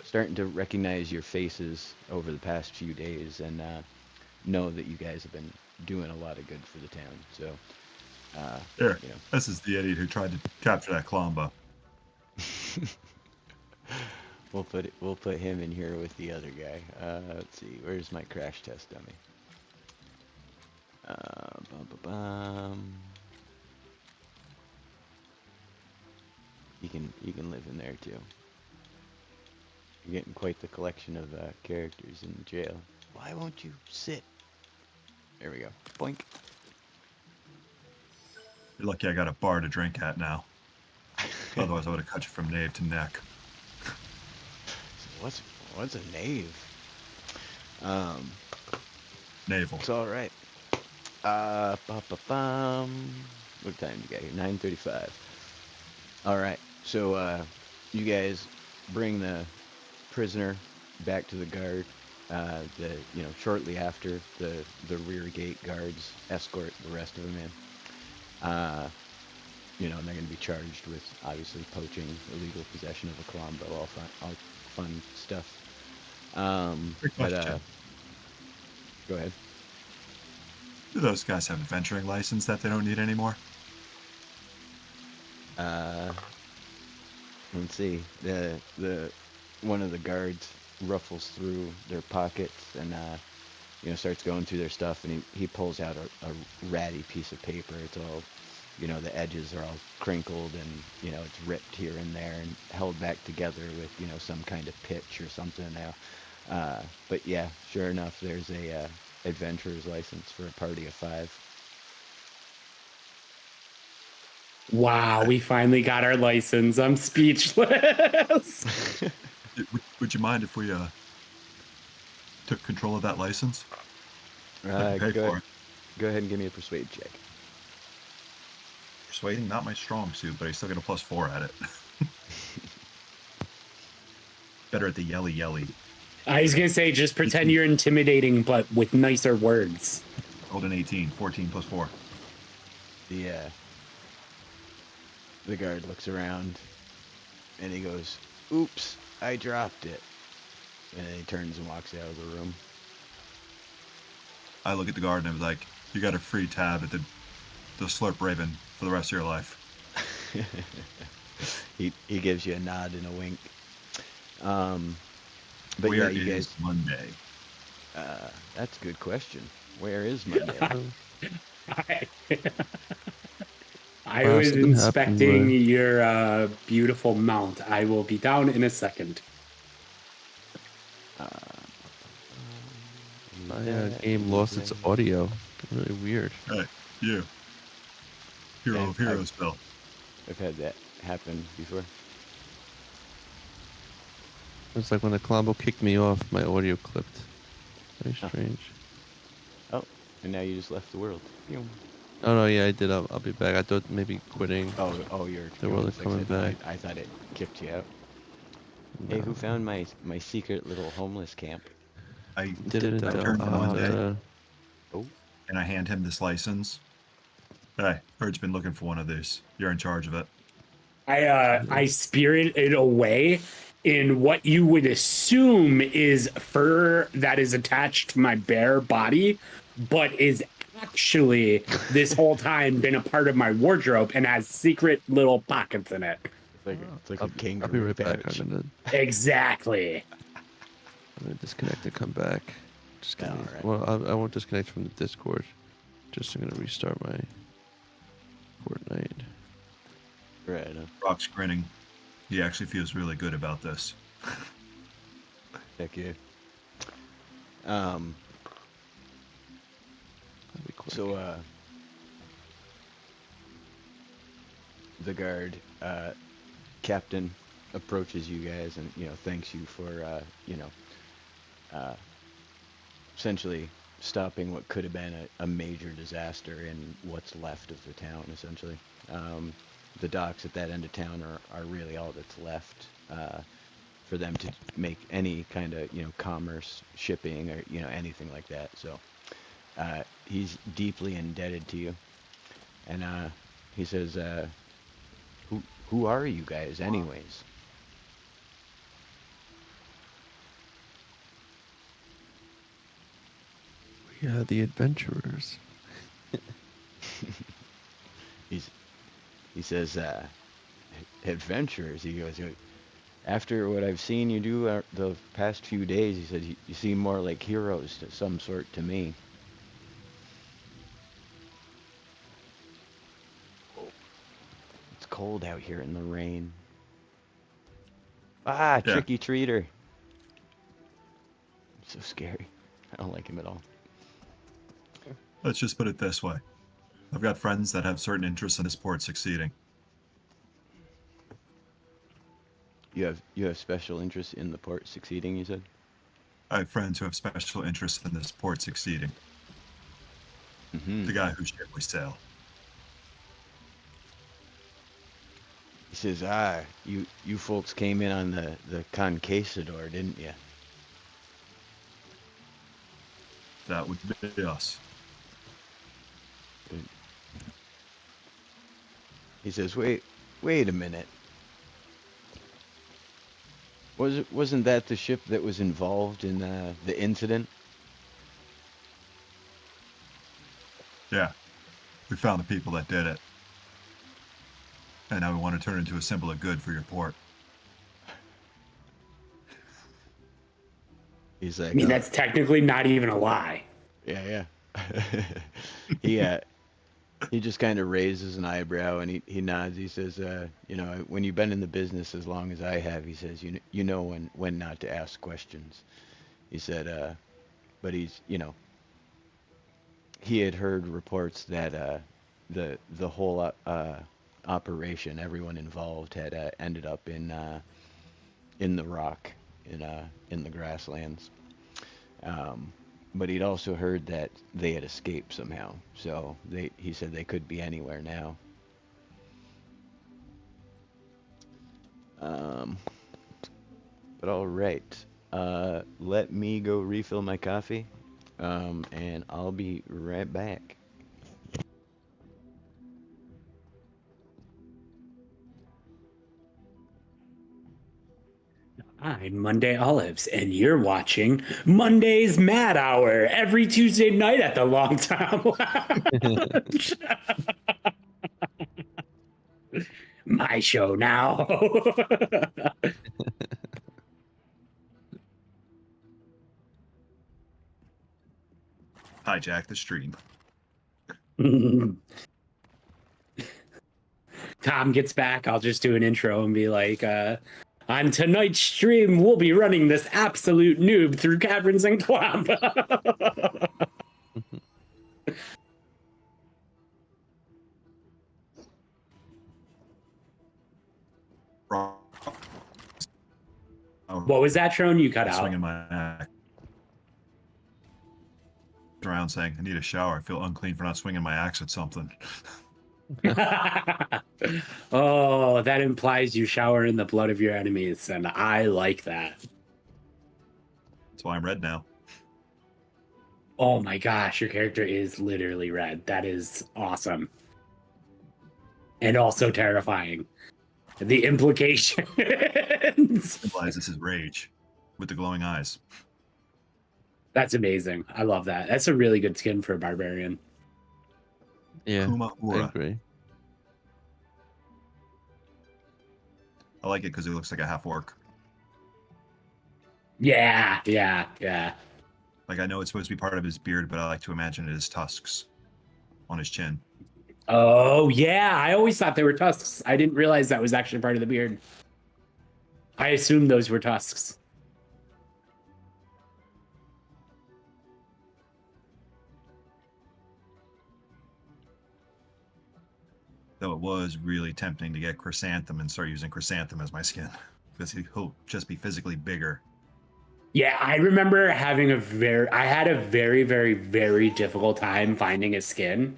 starting to recognize your faces over the past few days and know that you guys have been doing a lot of good for the town. So, Here, you know, this is the idiot who tried to capture that Klombo. we'll put him in here with the other guy. Let's see, where's my crash test dummy? Bum, bum, bum. You can live in there too. You're getting quite the collection of characters in the jail. Why won't you sit? There we go. Boink. You're lucky I got a bar to drink at now. Otherwise, I would have cut you from nape to neck. What's a knave? Naval. It's all right. What time do you got here? 9:35. All right. So you guys bring the prisoner back to the guard. Shortly after the rear gate guards escort the rest of them in. And they're going to be charged with obviously poaching, illegal possession of a Klombo, all fun stuff. Quick question. Go ahead. Do those guys have a venturing license that they don't need anymore? Let's see. The one of the guards ruffles through their pockets and starts going through their stuff, and he pulls out a ratty piece of paper. It's all, the edges are all crinkled and it's ripped here and there and held back together with some kind of pitch or something now. But yeah, sure enough, there's a adventurer's license for a party of 5. Wow, we finally got our license. I'm speechless. Would you mind if we took control of that license? I can pay for it. Go ahead and give me a persuade check. Persuading, not my strong suit, but I still get a +4 at it. Better at the yelly. I was going to say, just pretend you're intimidating, but with nicer words. Rolled an 18, 14 + 4. The guard looks around and he goes, "Oops, I dropped it." And then he turns and walks out of the room. I look at the guard and I'm like, "You got a free tab at the Slurp Raven for the rest of your life." He gives you a nod and a wink. But Where you is guys, Monday? that's a good question. Where is Monday? I was inspecting your beautiful mount. I will be down in a second. My game lost its audio. Really weird. Hey, you. Hero of Heroes, Bill. I've had that happen before. It's like when the Klombo kicked me off, my audio clipped. Very strange. Oh, and now you just left the world. Oh no, yeah, I did. I'll be back. I thought maybe quitting. Oh, you're. The world is coming back. I thought it kicked you out. No. Hey, who found my secret little homeless camp? I Didn't turned to Monday Oh, and I hand him this license. Hey, heard you've been looking for one of these. You're in charge of it. I spirit it away in what you would assume is fur that is attached to my bare body, but is actually this whole time been a part of my wardrobe and has secret little pockets in it. it's like a I'll be kangaroo right back. pouch. I'm Exactly. gonna disconnect and come back. Just kidding. Alright. Well, I won't disconnect from the Discord. Just I'm gonna restart my Fortnite. Right. Rock's grinning. He actually feels really good about this. Heck yeah. I'll be quick. So, the guard, Captain approaches you guys and thanks you for uh, essentially stopping what could have been a major disaster in what's left of the town. Essentially, the docks at that end of town are really all that's left for them to make any kind of commerce, shipping, or anything like that. So he's deeply indebted to you, and he says, who are you guys, anyways?" We are the adventurers. He says, "Adventurers." He goes, "After what I've seen you do the past few days," he said, you seem more like heroes to some sort to me." It's cold out here in the rain. Ah, Yeah. tricky treater. So scary. I don't like him at all. Let's just put it this way. I've got friends that have certain interests in this port succeeding. You have special interest in the port succeeding, you said? I have friends who have special interests in this port succeeding. Mm-hmm. The guy whose ship we sail. He says, you folks came in on the Conquistador, didn't you? That would be us. He says, wait a minute. Wasn't that the ship that was involved in the incident? Yeah. We found the people that did it. And now we want to turn it into a symbol of good for your port. He's like, I mean, "Oh, that's technically not even a lie. yeah." He just kind of raises an eyebrow and he nods. He says, when you've been in the business as long as I have," he says, you know when not to ask questions." He said, but he had heard reports that the whole operation, everyone involved had ended up in the rock, in the grasslands. But he'd also heard that they had escaped somehow. So he said they could be anywhere now. But all right. Let me go refill my coffee, and I'll be right back. I'm Monday Olives, and you're watching Monday's Mad Hour every Tuesday night at the Long Time Lounge. My show now. Hijack the stream. Tom gets back, I'll just do an intro and be like, on tonight's stream, we'll be running this absolute noob through Caverns and Klombos. What was that, Tron? You cut out. Swinging my axe around saying, "I need a shower. I feel unclean for not swinging my axe at something." Oh, that implies you shower in the blood of your enemies, and I like that. That's why I'm red now. Oh my gosh, your character is literally red. That is awesome. And also terrifying. The implications. Symbolizes his rage with the glowing eyes. That's amazing. I love that. That's a really good skin for a barbarian. Yeah, Kuma I Ura. agree. I like it because he looks like a half orc. Yeah. Like, I know it's supposed to be part of his beard, but I like to imagine it as tusks on his chin. Oh, yeah. I always thought they were tusks. I didn't realize that was actually part of the beard. I assumed those were tusks. Though it was really tempting to get chrysanthemum and start using chrysanthemum as my skin. he'll just be physically bigger. Yeah, I remember having I had a very, very, very difficult time finding a skin.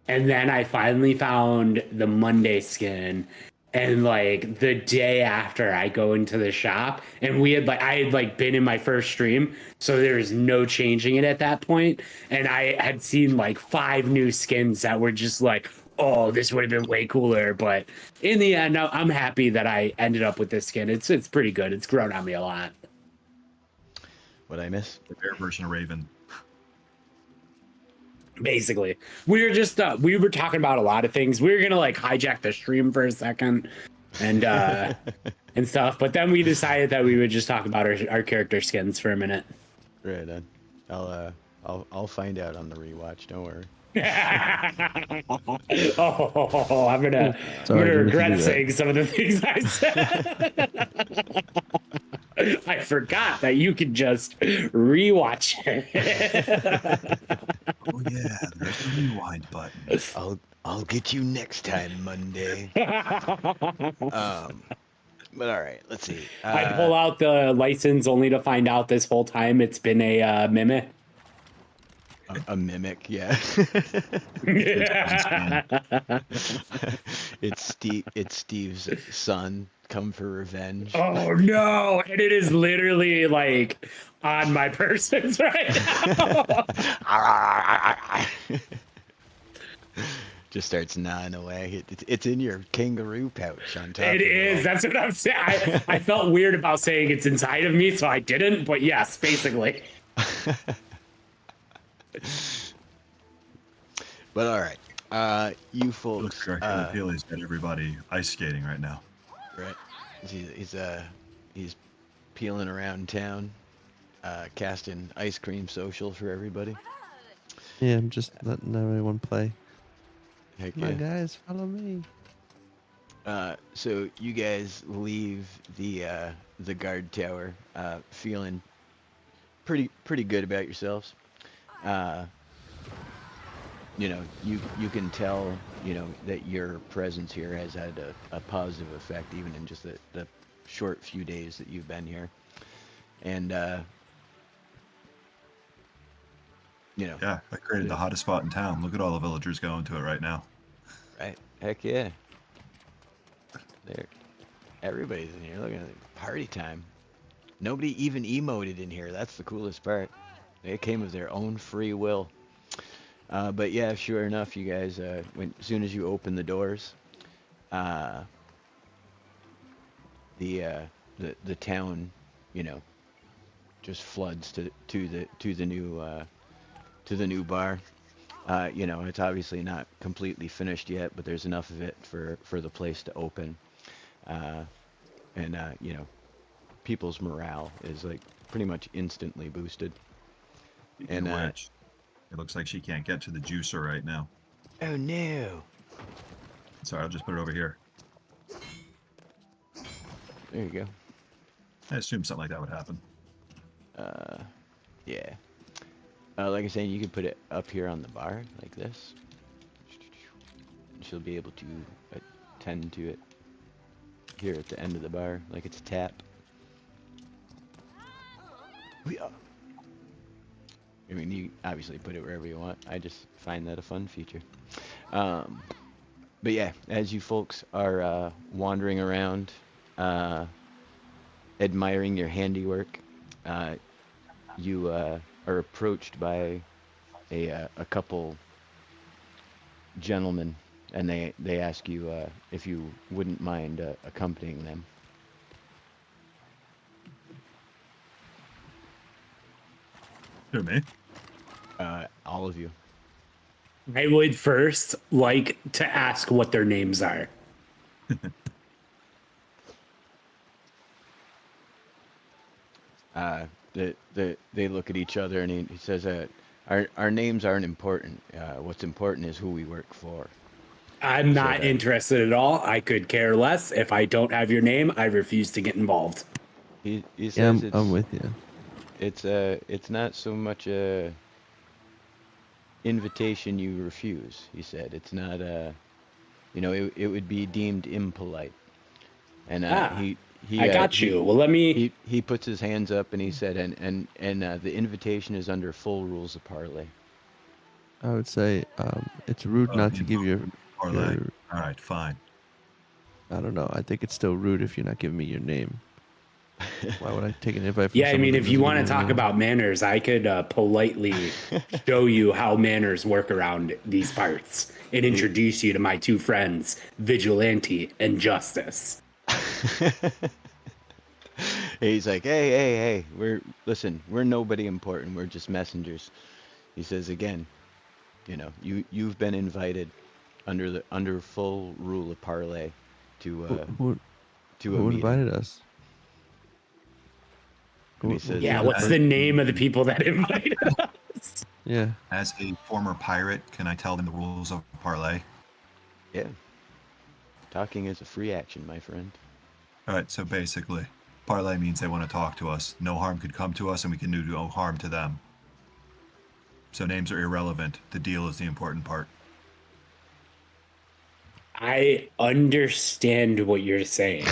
And then I finally found the Monday skin. And like the day after I go into the shop and I had like been in my first stream. So there's no changing it at that point. And I had seen like 5 new skins that were just like, oh, this would have been way cooler. But in the end, I'm happy that I ended up with this skin. It's pretty good. It's grown on me a lot. What I miss? The bear version of Raven. Basically, we were just we were talking about a lot of things. We were gonna like hijack the stream for a second and and stuff, but then we decided that we would just talk about our character skins for a minute. Right on. I'll find out on the rewatch. Don't worry. Oh, I'm gonna regret saying some of the things I said. I forgot that you can just rewatch it. Oh yeah, there's the rewind button. I'll get you next time, Monday. But all right, let's see. I pull out the license only to find out this whole time it's been a mimic. A mimic, yeah. It's Steve's son come for revenge. Oh no! And it is literally like on my persons right now. Just starts gnawing away. It's in your kangaroo pouch on top. It is. That's what I'm saying. I felt weird about saying it's inside of me, so I didn't. But yes, basically. But all right, you folks. Looks like Billy's got everybody ice skating right now. Right. He's peeling around town, casting ice cream social for everybody. Yeah, I'm just letting everyone play. Heck Come on, yeah. guys, follow me. So you guys leave the guard tower, feeling pretty good about yourselves. You know, you can tell, you know, that your presence here has had a positive effect, even in just the short few days that you've been here. And, you know. Yeah, I created the hottest spot in town. Look at all the villagers going to it right now. Right. Heck yeah. Everybody's in here. Look at it. Party time. Nobody even emoted in here. That's the coolest part. They came of their own free will. But yeah, sure enough, you guys, as soon as you open the doors, the town, you know, just floods to the new bar. You know, it's obviously not completely finished yet, but there's enough of it for the place to open. And you know, people's morale is like pretty much instantly boosted. And which, it looks like she can't get to the juicer right now. Oh no! Sorry, I'll just put it over here. There you go. I assumed something like that would happen. Yeah. Like I was saying, you can put it up here on the bar, like this. She'll be able to attend to it here at the end of the bar, like it's a tap. I mean, you obviously put it wherever you want. I just find that a fun feature. But yeah, as you folks are wandering around, admiring your handiwork, you are approached by a couple gentlemen, and they ask you if you wouldn't mind accompanying them. Who, me? All of you. I would first like to ask what their names are. They look at each other, and he says, our names aren't important. What's important is who we work for. I'm not interested at all. I could care less. If I don't have your name, I refuse to get involved. He says I'm with you. It's not so much a invitation you refuse. He said it's not you know, it would be deemed impolite, and I got you. Well, let me. he puts his hands up and he said, and the invitation is under full rules of parlay. I would say it's rude not to give your parlay. All right, fine. I don't know. I think it's still rude if you're not giving me your name. Why would I take an invite from Yeah, I someone mean, that if you doesn't want to give me talk your name? about manners, I could politely show you how manners work around these parts and introduce you to my two friends, Vigilante and Justice. He's like, hey, we're nobody important. We're just messengers. He says again, you've been invited under full rule of parlay to Who a who meeting. invited us? And he says, Yeah, what's the name of the people that invited us? Yeah. As a former pirate, can I tell them the rules of parlay? yeah, talking is a free action, my friend. All right, so basically, parlay means they want to talk to us. No harm could come to us, and we can do no harm to them. So names are irrelevant. The deal is the important part. I understand what you're saying,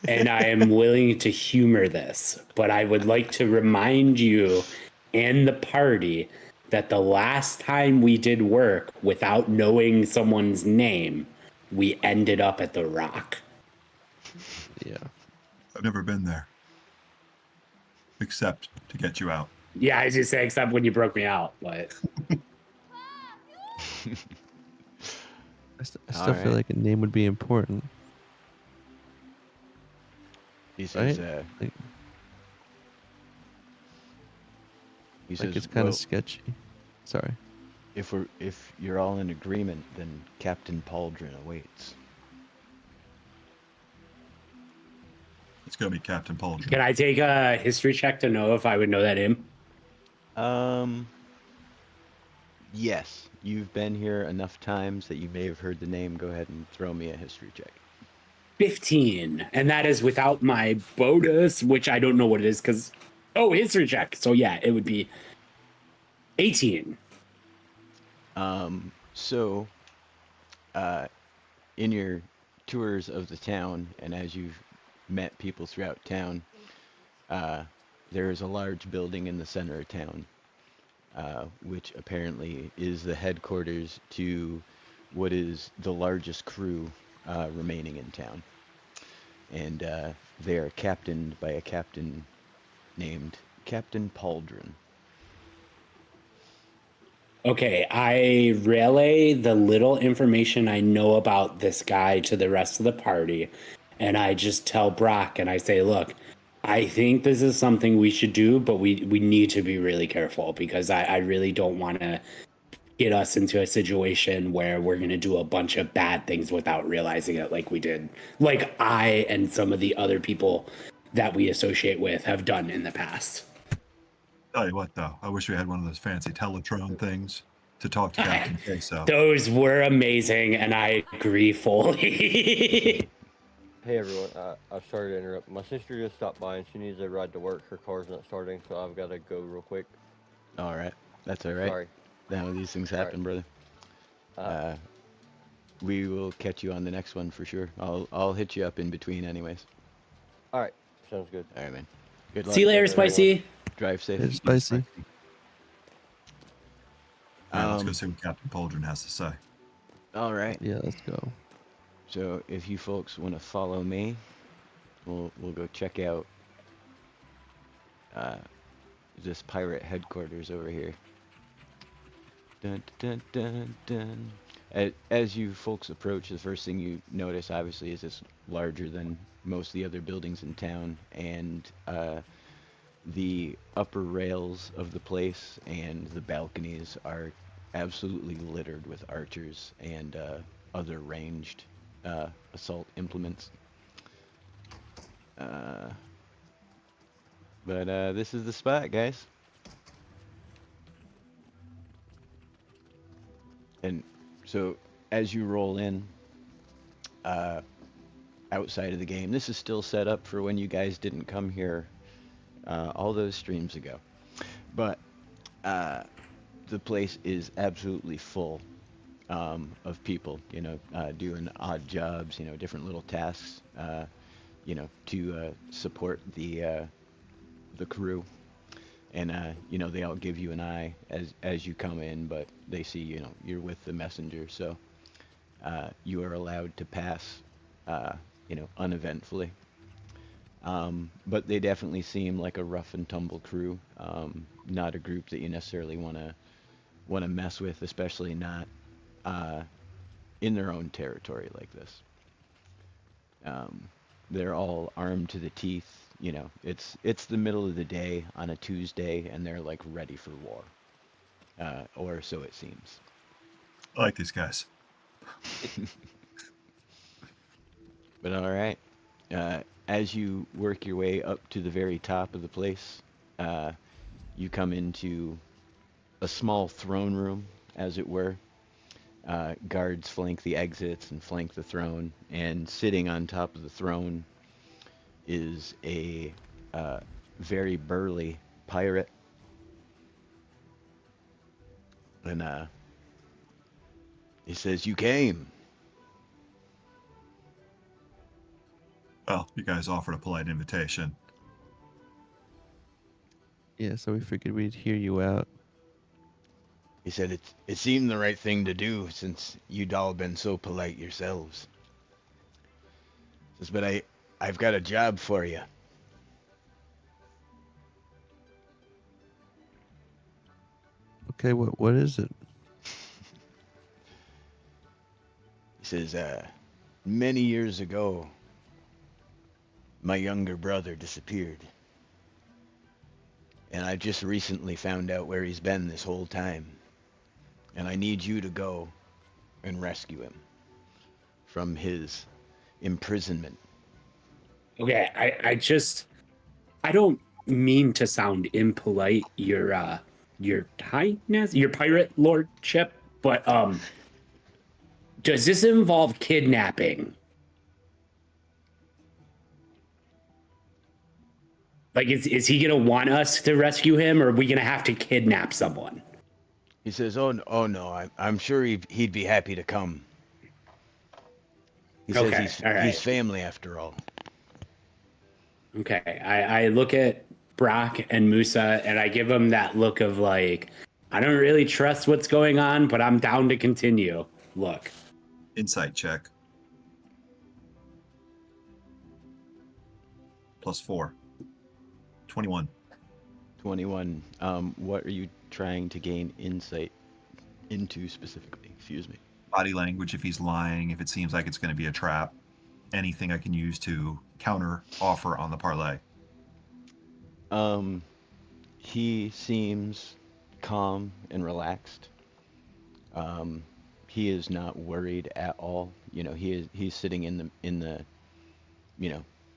and I am willing to humor this, but I would like to remind you and the party that the last time we did work without knowing someone's name, we ended up at the Rock. Yeah. I've never been there. Except to get you out. Yeah, I just say except when you broke me out, but I still feel like a name would be important. He says, Right? he says, It's kind well, of sketchy. Sorry. if you're all in agreement, then Captain Pauldron awaits. It's going to be Captain Pauldron. can I take a history check to know if I would know that name? Yes, you've been here enough times that you may have heard the name. Go ahead and throw me a history check. 15, and that is without my bonus, which I don't know what it is because history check. So yeah, it would be 18. So, in your tours of the town, and as you've met people throughout town, there is a large building in the center of town, which apparently is the headquarters to what is the largest crew remaining in town. And they are captained by a captain named Captain Pauldron. Okay, I relay the little information I know about this guy to the rest of the party, and I just tell Brock and I say, look, I think this is something we should do, but we need to be really careful because I really don't want to get us into a situation where we're going to do a bunch of bad things without realizing it like we did, like I and some of the other people that we associate with have done in the past. Tell you what, though, I wish we had one of those fancy Teletron things to talk to Captain Queso. Those were amazing, and I agree fully. Hey everyone, I'm sorry to interrupt. My sister just stopped by and she needs a ride to work. Her car's not starting, so I've got to go real quick. All right, that's all right. Sorry. Now these things happen, brother. We will catch you on the next one for sure. I'll hit you up in between, anyways. All right, sounds good. All right, man. Good luck. See you later, Spicy. Drive safe. It's spicy. All right, let's go see what Captain Pauldron has to say. All right. Yeah, let's go. So if you folks want to follow me, we'll go check out this pirate headquarters over here. Dun, dun, dun, dun. As you folks approach, the first thing you notice, obviously, is it's larger than most of the other buildings in town, and the upper rails of the place and the balconies are absolutely littered with archers and other ranged assault implements. But this is the spot, guys. And so as you roll in outside of the game, this is still set up for when you guys didn't come here all those streams ago. But the place is absolutely full of people, doing odd jobs, different little tasks. to support the crew. And they all give you an eye as you come in, but they see you're with the messenger, so you are allowed to pass, uneventfully. But they definitely seem like a rough and tumble crew. Not a group that you necessarily want to mess with, especially not uh, in their own territory like this. Um, they're all armed to the teeth. It's the middle of the day on a Tuesday, and they're like ready for war, or so it seems. I like these guys. But all right, as you work your way up to the very top of the place, you come into a small throne room, as it were. Guards flank the exits and flank the throne, and sitting on top of the throne is a very burly pirate. And he says, "You came." Well, you guys offered a polite invitation. Yeah, so we figured we'd hear you out. He said, it seemed the right thing to do since you'd all been so polite yourselves. He says, but I've got a job for you. Okay, what is it? He says, many years ago, my younger brother disappeared. And I just recently found out where he's been this whole time. And I need you to go and rescue him from his imprisonment. Okay, I don't mean to sound impolite, your highness, your pirate lordship, but does this involve kidnapping? Like, is he gonna want us to rescue him, or are we gonna have to kidnap someone? He says, "Oh no, I'm sure he'd be happy to come." He Okay, says all right. he's family after all. Okay, I look at Brock and Musa, and I give them that look of like, I don't really trust what's going on, but I'm down to continue. Look. Insight check. +4. 21. 21. What are you trying to gain insight into specifically? Excuse me. Body language, if he's lying, if it seems like it's going to be a trap. Anything I can use to counter offer on the parlay. He seems calm and relaxed. He is not worried at all. He's sitting in the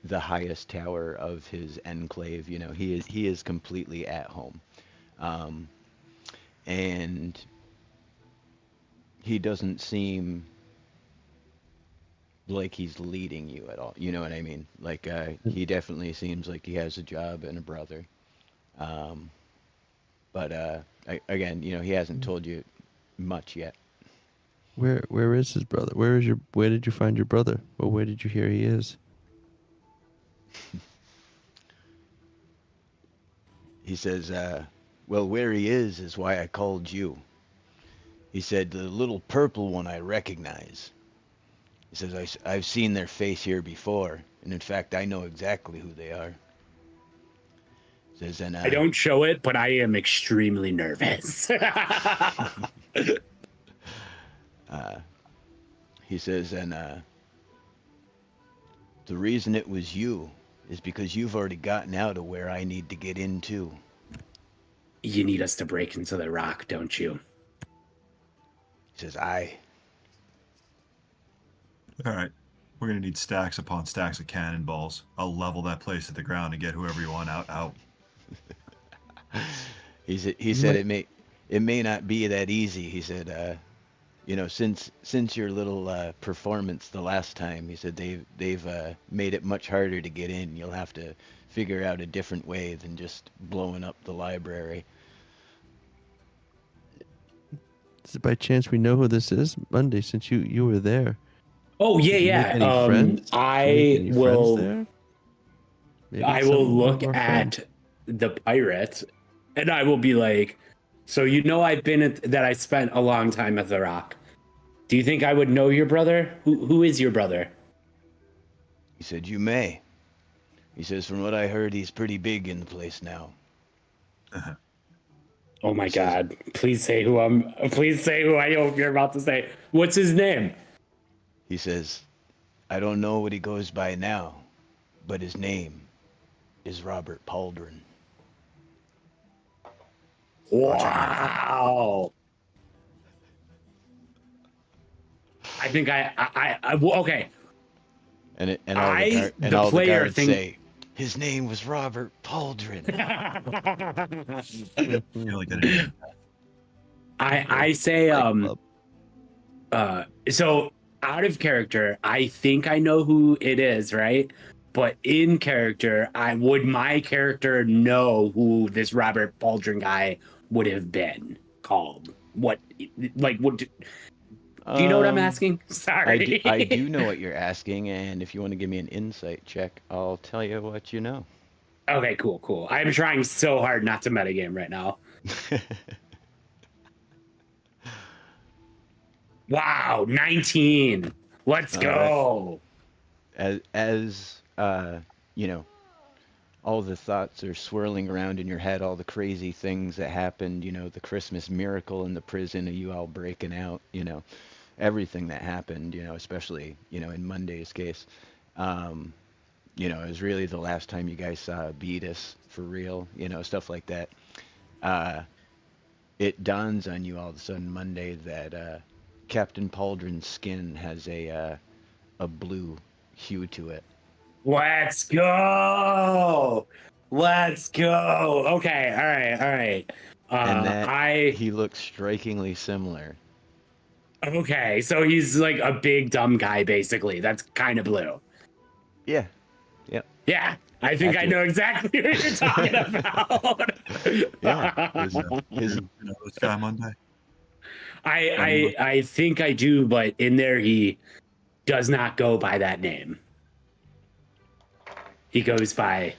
the highest tower of his enclave. He is completely at home. And he doesn't seem like he's leading you at all. You know what I mean? Like, he definitely seems like he has a job and a brother. But again, he hasn't told you much yet. Where is his brother? Where did you find your brother? Or where did you hear he is? He says, well, where he is why I called you. He said, the little purple one I recognize. He says, I've seen their face here before, and in fact, I know exactly who they are. He says, and I don't show it, but I am extremely nervous. He says, and the reason it was you is because you've already gotten out of where I need to get into. You need us to break into the rock, don't you? He says, aye. All right. We're going to need stacks upon stacks of cannonballs. I'll level that place to the ground and get whoever you want out. He said it may not be that easy. He said, since your little performance the last time, he said they've made it much harder to get in. You'll have to figure out a different way than just blowing up the library. Is it by chance we know who this is? Monday, since you were there. Oh, yeah, Did you yeah. make any friends? Did you make any friends there? Maybe I it's will one look of our at friends. the pirate and I will be like, so you know that I spent a long time at the Rock. Do you think I would know your brother? Who is your brother? He said, "You may." He says, "From what I heard, he's pretty big in the place now." Oh my He says, god. Please say who I hope you're about to say. What's his name? he says, "I don't know what he goes by now, but his name is Robert Pauldron." Wow. I think well, okay. And all the guard and The all the player guards think say, "His name was Robert Pauldron." I feel like an I say Fight Club. so out of character, I think I know who it is, right? But in character, my character know who this Robert Pauldron guy would have been called? What do you know what I'm asking? Sorry. I do know what you're asking, and if you want to give me an insight check, I'll tell you what you know. Okay, cool. I'm trying so hard not to metagame right now. Wow, 19. Let's All go. as you know, all the thoughts are swirling around in your head, all the crazy things that happened, the Christmas miracle in the prison, of you all breaking out, everything that happened, especially, in Monday's case. It was really the last time you guys saw Beatus for real, stuff like that. It dawns on you all of a sudden Monday that Captain Pauldron's skin has a blue hue to it. Let's go. Let's go. Okay, all right. And that I he looks strikingly similar. okay, so he's like a big dumb guy basically. That's kind of blue. Yeah. Yep. Yeah, I think I know exactly what you're talking about. Yeah. You know this guy Monday? I think I do, but in there he does not go by that name. He goes by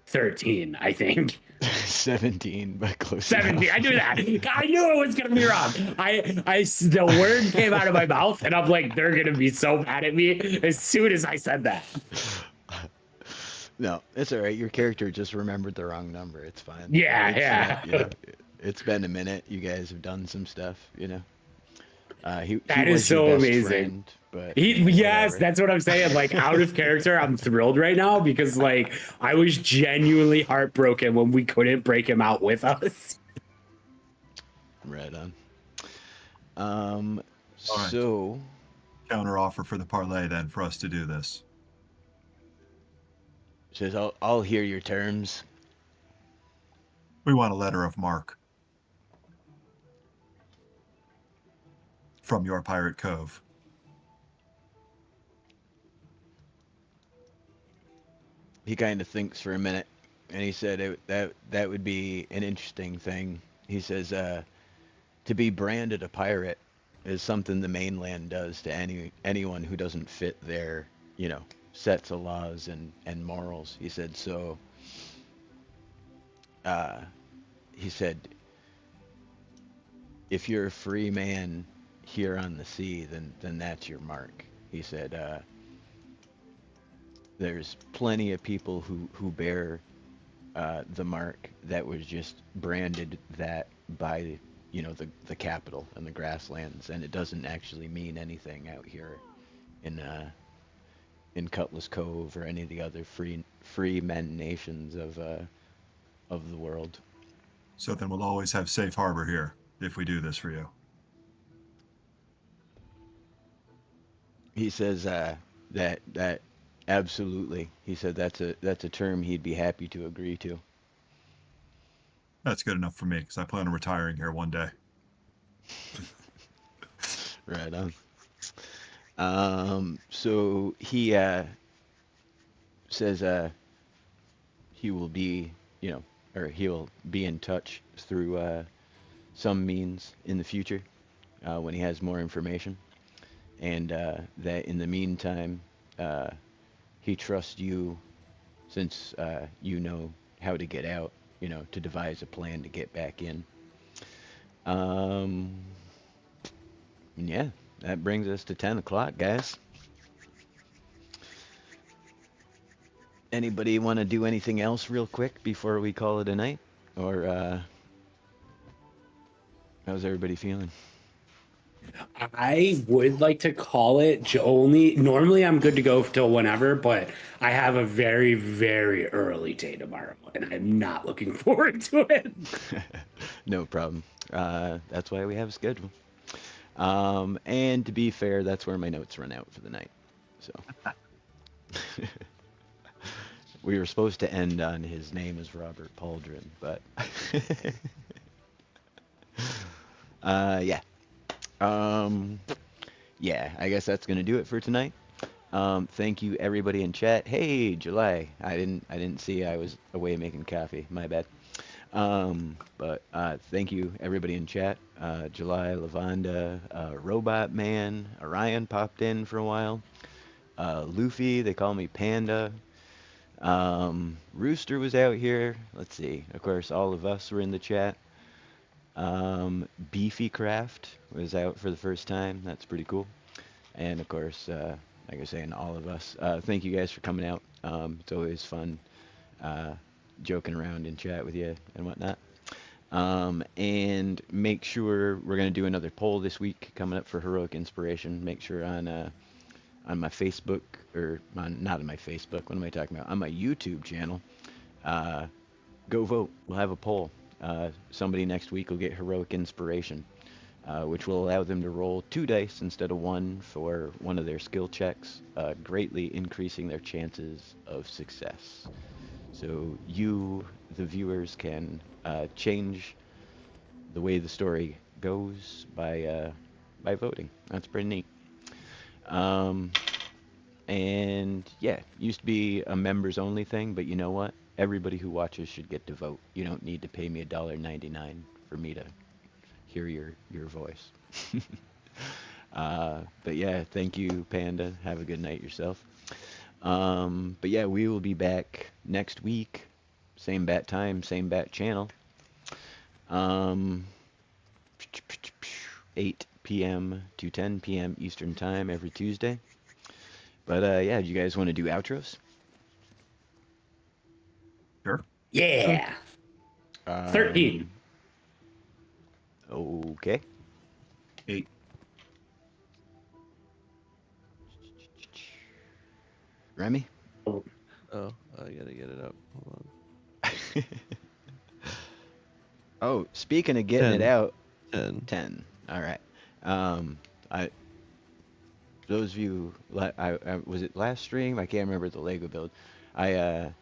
13, I think. 17, but close 17. enough. I knew that. I knew it was gonna be wrong. The word came out of my mouth, and I'm like, they're gonna be so mad at me as soon as I said that. No, it's all right. Your character just remembered the wrong number. It's fine. Yeah. It's been a minute. You guys have done some stuff, He That was is your so best amazing. friend, but Yes, whatever. that's what I'm saying. Like, out of character, I'm thrilled right now because, like, I was genuinely heartbroken when we couldn't break him out with us. Right on. All right. So Counter offer for the parlay then for us to do this. says I'll hear your terms. We want a letter of marque from your pirate cove. He kind of thinks for a minute, and he said that would be an interesting thing. He says to be branded a pirate is something the mainland does to anyone who doesn't fit their sets of laws and morals. He said so. He said if you're a free man here on the sea, then that's your mark. He said there's plenty of people who bear the mark that was just branded that by the capital and the grasslands, and it doesn't actually mean anything out here in Cutlass Cove or any of the other free men nations of the world. So then we'll always have safe harbor here if we do this for you. He says that absolutely. He said that's a term he'd be happy to agree to. That's good enough for me because I plan on retiring here one day. Right on. So he says he will be, or he'll be in touch through some means in the future when he has more information, and that in the meantime, he trusts you since you know how to get out, to devise a plan to get back in. Um, yeah, that brings us to 10 o'clock, guys. Anybody want to do anything else real quick before we call it a night? Or how's everybody feeling? I would like to call it only. Normally, I'm good to go till whenever, but I have a very, very early day tomorrow, and I'm not looking forward to it. No problem. That's why we have a schedule. And to be fair, that's where my notes run out for the night. So we were supposed to end on his name is Robert Pauldron, but yeah. Yeah, I guess that's gonna do it for tonight. Thank you everybody in chat. Hey, July. I didn't see I was away making coffee. My bad. But thank you everybody in chat. July, Lavanda, Robot Man, Orion popped in for a while. Luffy, they call me Panda. Rooster was out here. Let's see. Of course, all of us were in the chat. Beefy Craft was out for the first time. That's pretty cool. And of course, like I was saying, all of us. Thank you guys for coming out. It's always fun joking around in chat with you and whatnot. And make sure we're going to do another poll this week coming up for Heroic Inspiration. Make sure on my Facebook, or not on my Facebook, what am I talking about? On my YouTube channel, go vote. We'll have a poll. Somebody next week will get Heroic Inspiration, which will allow them to roll 2 dice instead of 1 for one of their skill checks, greatly increasing their chances of success. So you, the viewers, can change the way the story goes by voting. That's pretty neat. And yeah, used to be a members only thing, but you know what? Everybody who watches should get to vote. You don't need to pay me $1.99 for me to hear your voice. But yeah, thank you, Panda. Have a good night yourself. But yeah, we will be back next week. Same bat time, same bat channel. 8 p.m. to 10 p.m. Eastern Time every Tuesday. But yeah, do you guys want to do outros? Sure. Yeah. 13. Okay. 8. Remy? Oh, I gotta get it up. Hold on. Oh, speaking of getting 10. it out, 10. All right. Those of you, I was it last stream? I can't remember the Lego build. I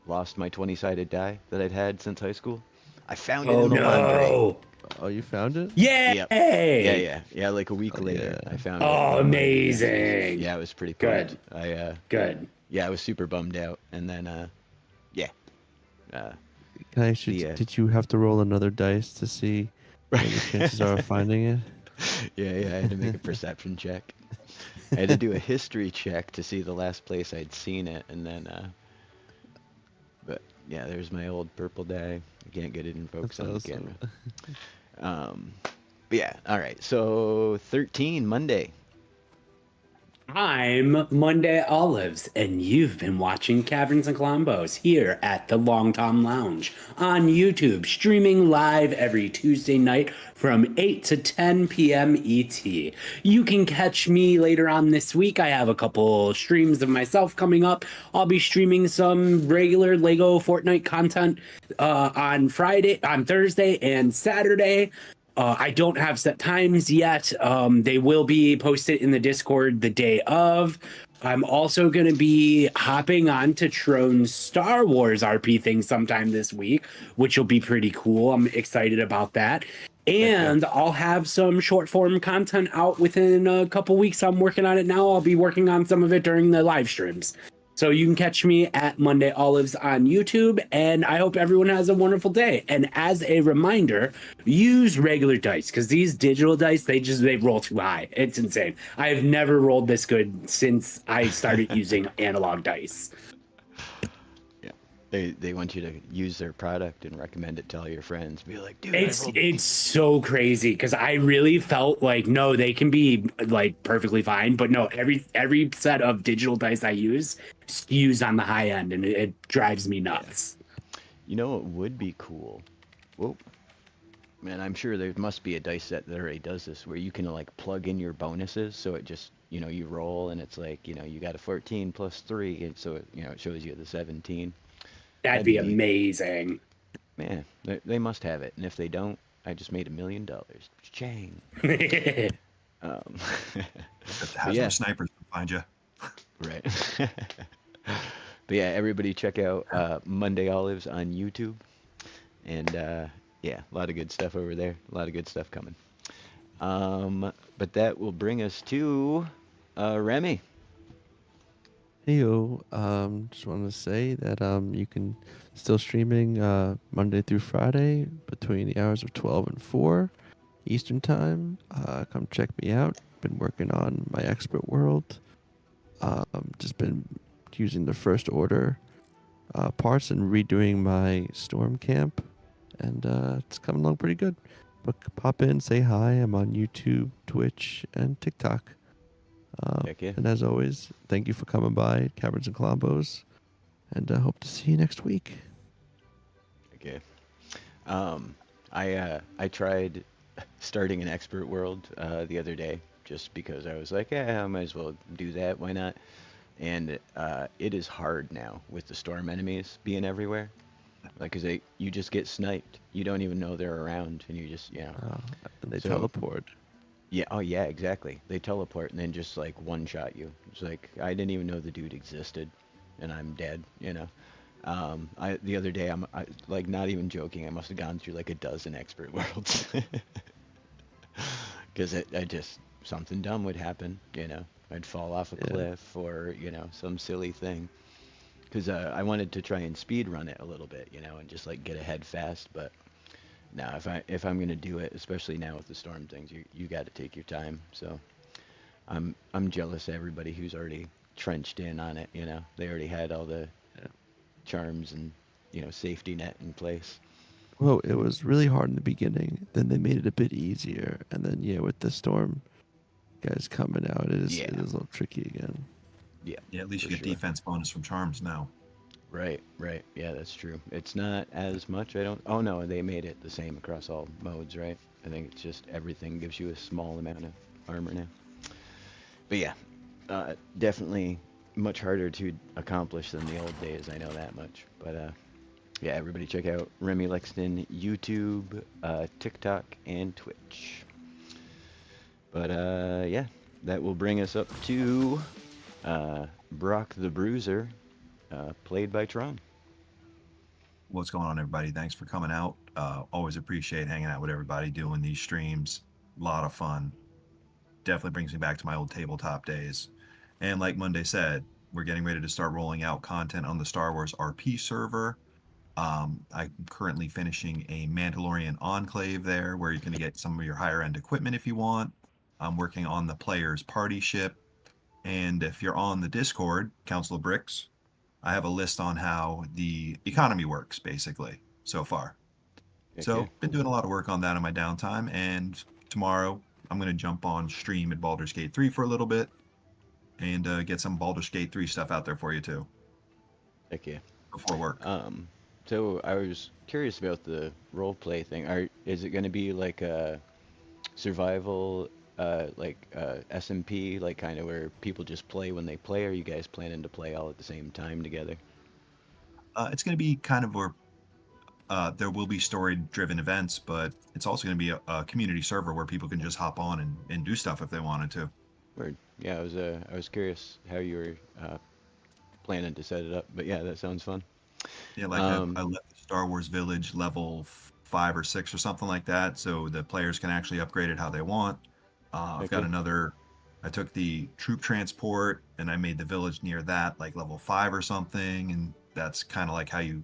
lost my 20-sided die that I'd had since high school. I found it Oh in the laundry. no! Oh, you found it? Yay! Yep. Yeah. Like a week later, yeah. I found it. Oh, amazing! Yeah, it was pretty Good. pumped. Good. Yeah, I was super bummed out, and then yeah. Can I actually, did you have to roll another dice to see what the chances are of finding it? Yeah, I had to make a perception check. I had to do a history check to see the last place I'd seen it, and then but yeah, there's my old purple die. I can't get it in focus That's on awesome. the camera. But yeah, all right. So 13 Monday. I'm Monday Olives, and you've been watching Kaverns Klombos here at the Long Tom Lounge on YouTube, streaming live every Tuesday night from 8 to 10 p.m. ET. You can catch me later on this week. I have a couple streams of myself coming up. I'll be streaming some regular LEGO Fortnite content on Thursday, and Saturday. I don't have set times yet. They will be posted in the Discord the day of. I'm also going to be hopping on to Trone's Star Wars RP thing sometime this week, which will be pretty cool. I'm excited about that. And I'll have some short form content out within a couple weeks. I'm working on it now. I'll be working on some of it during the live streams. So you can catch me at Monday Olives on YouTube, and I hope everyone has a wonderful day. And as a reminder, use regular dice, because these digital dice, they roll too high. It's insane. I have never rolled this good since I started using analog dice. They want you to use their product and recommend it to all your friends. Be like, dude, It's so crazy because I really felt like no, they can be like perfectly fine, but no, every set of digital dice I use skews on the high end, and it drives me nuts. you know what would be cool? Whoa, man, I'm sure there must be a dice set that already does this, where you can like plug in your bonuses, so it just you roll and it's like you got a 14 plus 3, and so it shows you the 17. That'd That'd be be neat. amazing. Man, they must have it, and if they don't, I just made $1 million. Chang. Um, If the but yeah, Hasbro snipers can find you. right. But yeah, everybody check out Monday Olives on YouTube, and yeah, a lot of good stuff over there. A lot of good stuff coming. But that will bring us to Remy. Heyo, just wanted to say that you can still streaming Monday through Friday between the hours of 12 and 4 Eastern Time. Come check me out. Been working on my expert world. Just been using the first order parts and redoing my storm camp, and it's coming along pretty good. But pop in, say hi. I'm on YouTube, Twitch, and TikTok. Heck yeah. And as always, thank you for coming by, Kaverns and Klombos, and I hope to see you next week. Okay. I tried starting an expert world the other day just because I was like, yeah, I might as well do that. Why not? And it is hard now with the storm enemies being everywhere. Like, 'cause you just get sniped. You don't even know they're around, and you just, And they So- teleport. Yeah, oh yeah, exactly. They teleport and then just like one shot you. It's like I didn't even know the dude existed, and I'm dead. The other day like not even joking. I must have gone through like a dozen expert worlds, because I just something dumb would happen. I'd fall off a Yeah. cliff or some silly thing. Because I wanted to try and speed run it a little bit, and just like get ahead fast, but. No, if I'm gonna do it, especially now with the storm things, you got to take your time. So I'm jealous of everybody who's already trenched in on it. They already had all the Yeah. charms and safety net in place. Well, it was really hard in the beginning. Then they made it a bit easier, and then with the storm guys coming out, it is a little tricky again. Yeah. Yeah, at least for you get sure. defense bonus from charms now. Right. Yeah, that's true. It's not as much. Oh no, they made it the same across all modes, right? I think it's just everything gives you a small amount of armor now. But yeah, definitely much harder to accomplish than the old days. I know that much. But yeah, everybody check out Remy Lexton YouTube, TikTok, and Twitch. But yeah, that will bring us up to Brock the Bruiser, played by Tron. What's going on, everybody? Thanks for coming out. Always appreciate hanging out with everybody, doing these streams. A lot of fun. Definitely brings me back to my old tabletop days. And like Monday said, we're getting ready to start rolling out content on the Star Wars RP server. I'm currently finishing a Mandalorian Enclave there, where you're going to get some of your higher end equipment if you want. I'm working on the player's party ship. And if you're on the Discord, Council of Bricks, I have a list on how the economy works, basically, so far. So, been doing a lot of work on that in my downtime. And tomorrow, I'm going to jump on stream at Baldur's Gate 3 for a little bit and get some Baldur's Gate 3 stuff out there for you, too. Heck yeah. Before work. So I was curious about the role play thing. Is it going to be like a survival, SMP, like kind of where people just play when they play? Or are you guys planning to play all at the same time together? It's going to be kind of where there will be story-driven events, but it's also going to be a community server where people can just hop on and do stuff if they wanted to. Word. Yeah, I was curious how you were planning to set it up, but yeah, that sounds fun. Yeah, like I left the Star Wars Village level 5 or 6 or something like that, so the players can actually upgrade it how they want. I've got another. I took the troop transport and I made the village near that like level 5 or something, and that's kind of like how you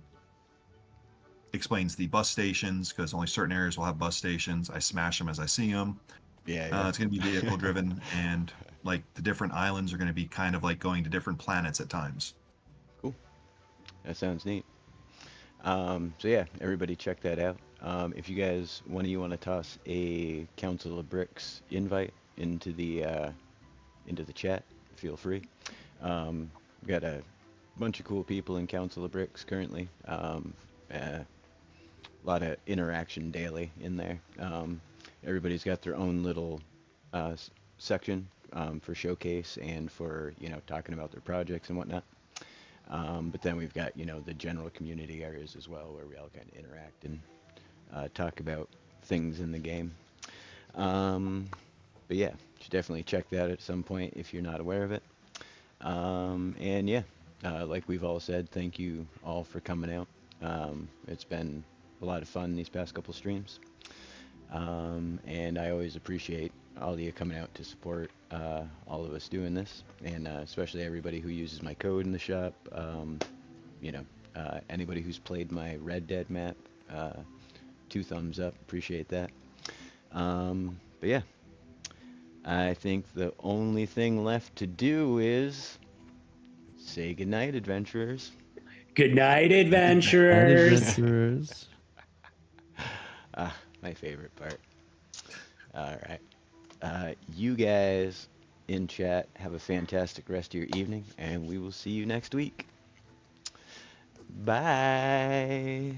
explains the bus stations, because only certain areas will have bus stations. I smash them as I see them. Yeah. It's going to be vehicle driven, and like the different islands are going to be kind of like going to different planets at times. Cool. That sounds neat. So yeah, everybody check that out. If you guys, one of you want to toss a Council of Bricks invite into the chat, feel free. We got a bunch of cool people in Council of Bricks currently. A lot of interaction daily in there. Everybody's got their own little section for showcase and for talking about their projects and whatnot. But then we've got the general community areas as well where we all kind of interact and talk about things in the game. But yeah, you should definitely check that at some point if you're not aware of it. And yeah, like we've all said, thank you all for coming out. It's been a lot of fun these past couple streams. And I always appreciate all of you coming out to support all of us doing this, and especially everybody who uses my code in the shop. Anybody who's played my Red Dead map, 2 thumbs up, appreciate that. But yeah, I think the only thing left to do is say goodnight, adventurers. Good night, And adventurers. adventurers. My favorite part. All right. You guys in chat have a fantastic rest of your evening, and we will see you next week. Bye.